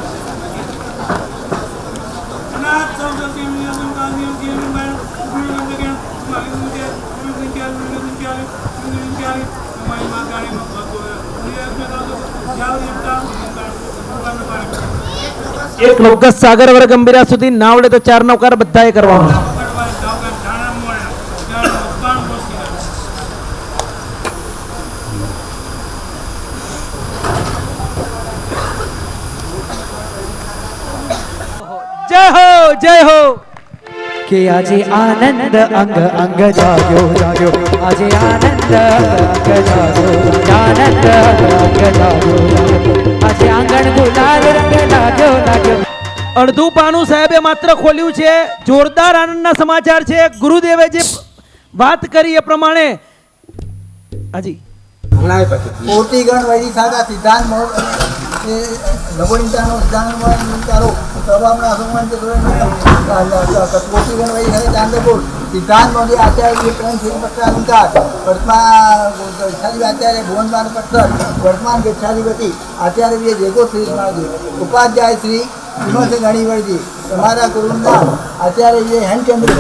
અનાથ સૌદતી નિયમ કાંદી જીવન માં ગુરુ લગન મારી મુજે ગુરુ મારી માતાની એક લોક સાગર વર ગંભીરા સુધી ના આવડે તો 4 નવકાર બધાએ કરવાનું. જય હો, જય હો. કે આજે આનંદ અંગ અંગ જાગ્યો જાગ્યો. આજે આનંદ અંગ જાગ્યો, આનંદ અંગ જાગ્યો. આજે આંગણ ગુલાલ રંગ લાગ્યો લાગ્યો. અડધું પાનું સાહેબે માત્ર ખોલ્યું છે. જોરદાર આનંદના સમાચાર છે. ગુરુદેવે જે વાત કરી એ પ્રમાણે હાજી કોટીગણ વૈરી સાગા સિદ્ધાંત મોહ એ ભગવનીતાનો સિદ્ધાંત વિચારો સર્વામના અસંગમન કોટીગણ વૈરી સાગા ચાંદપુર સિદ્ધાંત મોદી આચાર્ય પ્રેમ શ્રી પત્ર અલંકાર વર્તમાન ગેચ્છાધિ આચાર્ય ભુવનબાન પત્ર વર્તમાન ગેચ્છાધિપતિ આચાર્ય વિજય જેગો શ્રી ઉપાધ્યાય શ્રી વિમર્શ ગણીવરજી. તમારા ગુરુનું નામ આચાર્ય વિજય હેમચંદ્ર.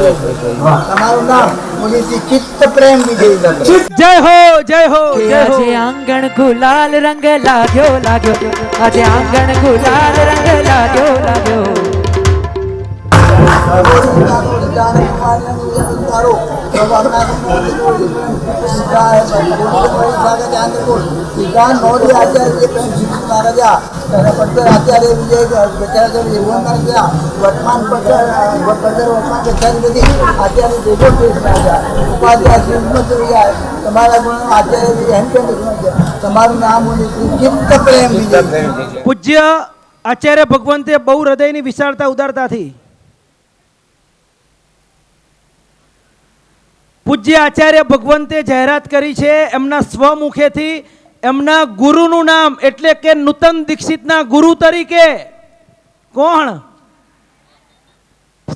તમારું નામ મોદી શ્રી ચિત્ત પ્રેમ વિજય. જય હો, જય હો, કે જય હો. આજે આંગણ ગુલાલ રંગ લાગ્યો લાગ્યો. આજે આંગણ ગુલાલ રંગ લાગ્યો લાગ્યો. સિદ્ધાંત મોદી આચાર્ય પ્રેમ શ્રી મહારાજા આચાર્ય વિજય વર્તમાન વર્તમાન ગચ્છાધિપતિ આચાર્ય જેગો શ્રી મહારાજા ઉપાધ્યાય શ્રી વિજય. તમારા ગુણ આચાર્ય વિજય હેમચંદ્ર. તમારું નામ ચિત્ત પ્રેમ વિજય. પૂજ્ય આચાર્ય ભગવંતે બહુ હૃદયની વિશાળતા ઉદારતાથી પૂજ્ય આચાર્ય ભગવંતે જાહેરાત કરી છે એમના સ્વમુખેથી એમના ગુરુનું નામ, એટલે કે નૂતન દીક્ષિતના ગુરુ તરીકે કોણ?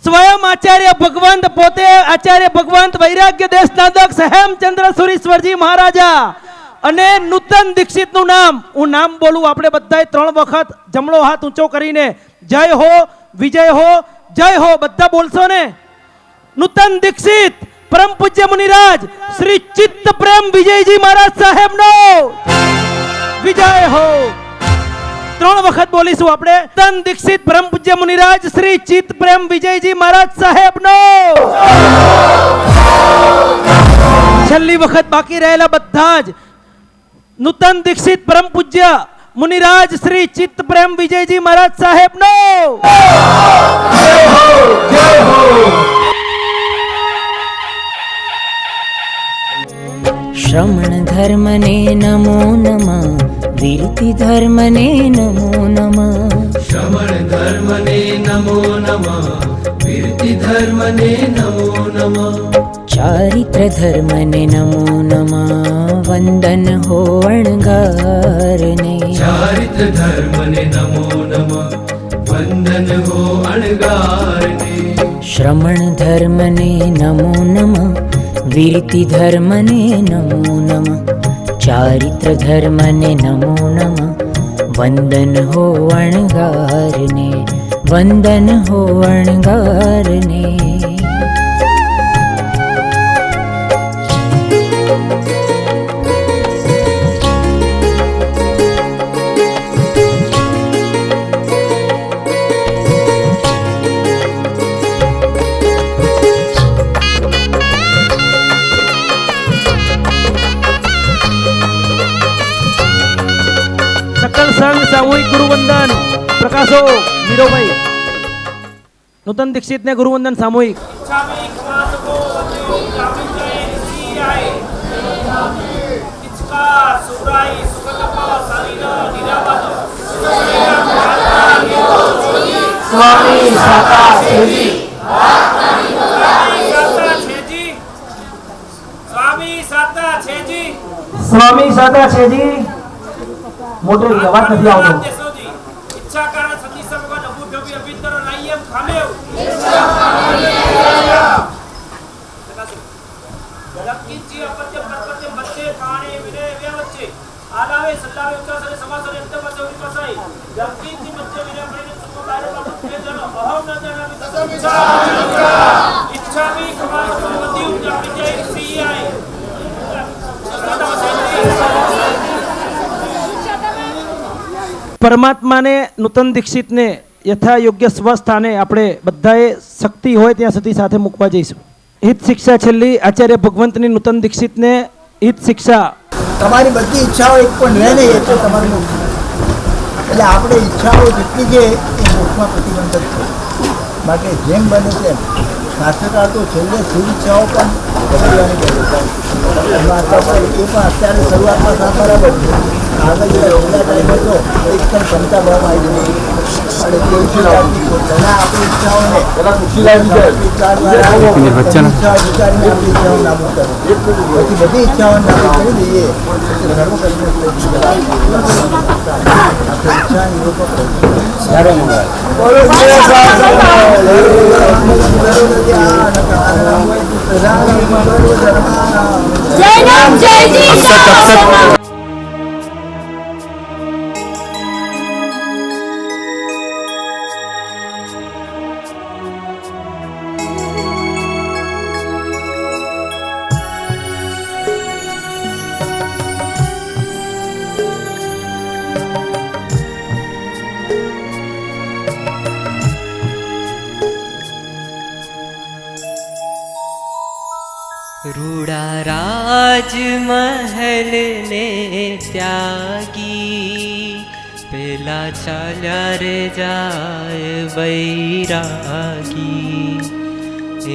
સ્વયં આચાર્ય ભગવંત, પોતે આચાર્ય ભગવંત વૈરાગ્ય દેશના દક્ષ હેમચંદ્ર સુરેશ્વરજી મહારાજા અને નૂતન દીક્ષિતનું નામ. હું નામ બોલું, આપણે બધાએ 3 વખત જમણો હાથ ઊંચો કરીને જય હો, વિજય હો, જય હો બધા બોલશો ને. નૂતન દીક્ષિત પરમ પૂજ્ય મુનિરાજ શ્રી ચિત્ત પ્રેમ વિજયજી મહારાજ સાહેબનો વિજય હો. 3 વખત બોલીશું આપણે. તન દીક્ષિત પરમ પૂજ્ય મુનિરાજ શ્રી ચિત્ત પ્રેમ વિજયજી મહારાજ સાહેબનો. છેલ્લી વખત બાકી રહેલા બધા જ નૂતન દીક્ષિત પરમ પૂજ્ય મુનિરાજ શ્રી ચિત્ત પ્રેમ વિજયજી મહારાજ સાહેબનો. શ્રમણ ધર્મને નમો નમઃ વીરતિ ધર્મને નમો નમઃ श्रमण धर्मने नमो नमः वीरति धर्मने नमो नमः ચારિત્ર ધર્મને નમો નમઃ વંદન હો અણગારને चारित्र धर्मने नमो नमः वंदन हो अणगारने શ્રમણ ધર્મને નમો નમઃ વીરતિ ધર્મને નમો નમઃ ચારિત્ર ધર્મને નમો નમઃ વંદન હો અણગારને વંદન હો અણગારને સકલ સંઘ સામૂહિક ગુરુવંદન પ્રકાશો મીરોભાઈ. નૂતન દીક્ષિત ને ગુરુવંદન સામૂહિક. इच्छामि खमासको वंदे जामित्रे सीआई इच्छका सुराई सुखतपा शरीर निरामद स्वामी साता छेजी स्वामी साता छेजी સ્વામી સાતા છેજી. મોટો અવાજ નથી આવતો. इच्छा कारण सती सर्व नभु भव्य अभितर लायम खामेव लक्कीची अपत्य परपत्य बच्चे थाणे विनय व्यवच्चे आलावे सल्लावे उच्चासने समासने अंतपसे विपसाई लक्कीची बच्चे विनय प्रेम सुख कार्य पापत्य जन अहम न जानामि तस्मिन् इच्छामि खमासको वंदे जामित्रे सीआई પરમાત્માને નૂતન દીક્ષિતને યથા યોગ્ય સ્વસ્થાને આપણે બધાએ શક્તિ હોય ત્યાં સુધી સાથે મૂકવા જઈશું. હિત શિક્ષા છેલ્લી આચાર્ય ભગવંતની નૂતન દીક્ષિતને હિત શિક્ષા. તમારી બધી ઈચ્છાઓ એક પણ રહે નહીં એટલે તમારું મોક્ષ. એટલે આપણે ઈચ્છાઓ જેટલી છે એ મોક્ષમાં પ્રતિબંધક છે. માટે જેમ બને તેમ શાસ્ત્રકાર તો છેલ્લે શુભ ઈચ્છાઓ પણ બદલવાની જરૂર છે. એ પણ અત્યારે શરૂઆતમાં સાવ બરાબર છે. આગળ જે પહેલા ટાઈમ હતો એકદમ ક્ષમતા ભાવમાં આવી ગઈ અને કેવી ઘણા આપણી ઈચ્છાઓને વિચારીને આપણી ઈચ્છાઓ નાબૂદ કરો. પછી બધી ઈચ્છાઓને નાબૂદ કરી દઈએ પછી ધર્મ કરીને ઈચ્છાની લોકો રૂડા રાજમહેલ ને ત્યાગી પેલા ચાલ્યા રે જાય વૈરાગી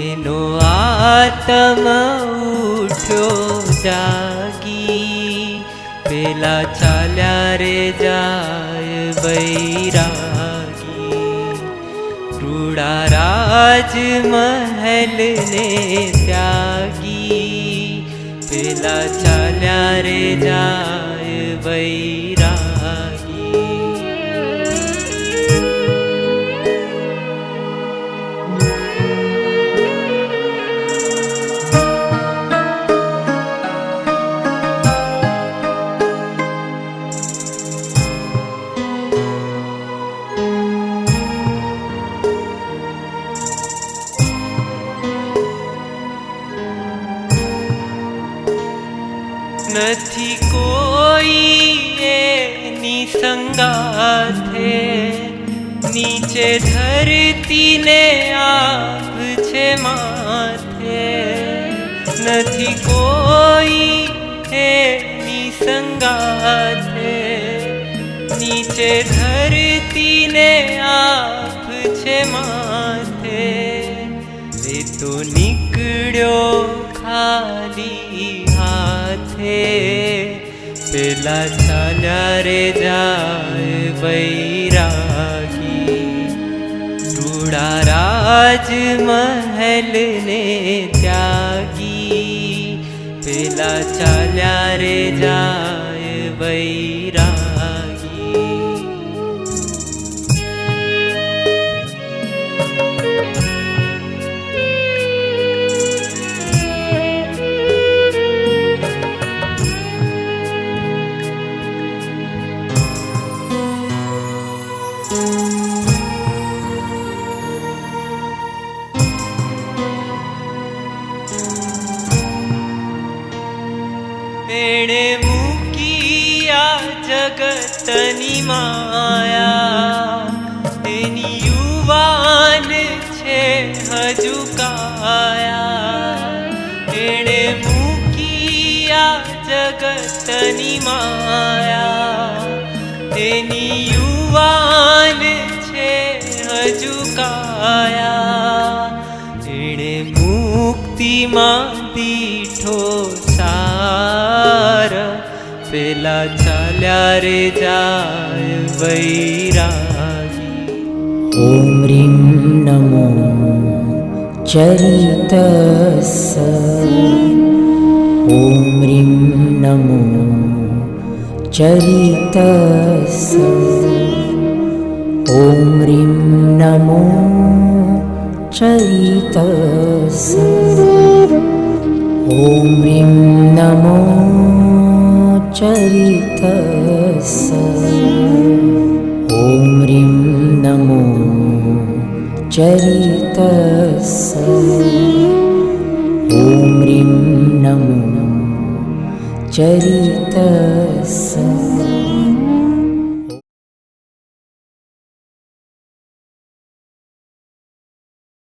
એનો આત્મ ઉઠ્યો જાગી પેલા ચાલ્યા રે જાય વૈરાગી રૂડા રાજમહેલ ને ત્યાગી પેલા ચાલ્યા રે જાય વૈરાગી નથી કોઈ એની સંગાથે નીચે ધરતીને આપ છે માથે નથી કોઈ એની સંગાથે નીચે ધરતીને આપ છે માથે એ તો નીકળ્યો ખાલી હાથે પેલા ચાલ્યા રે જાય વૈરાગી રૂડા રાજમહેલને ત્યાગી પેલા ચાલ્યા રે જાય વૈરાગી એણે મૂકી આ જગતની માયા એની યુવાન છે હજુ કાયા એણે મૂકી આ જગતની માયા એની યુવાન છે હજુ કાયા એણે મુક્તિમાં દીઠો સાર પેલા ચાલ્યા રે જાય વૈરાગી ॐ ह्रीं नमो चरितस ॐ ह्रीं नमो चरितस ॐ ह्रीं नमो चरितस ॐ ह्रीं नमो चरितस ॐ ह्रीं नमो चरितस ॐ ह्रीं नमो चरितस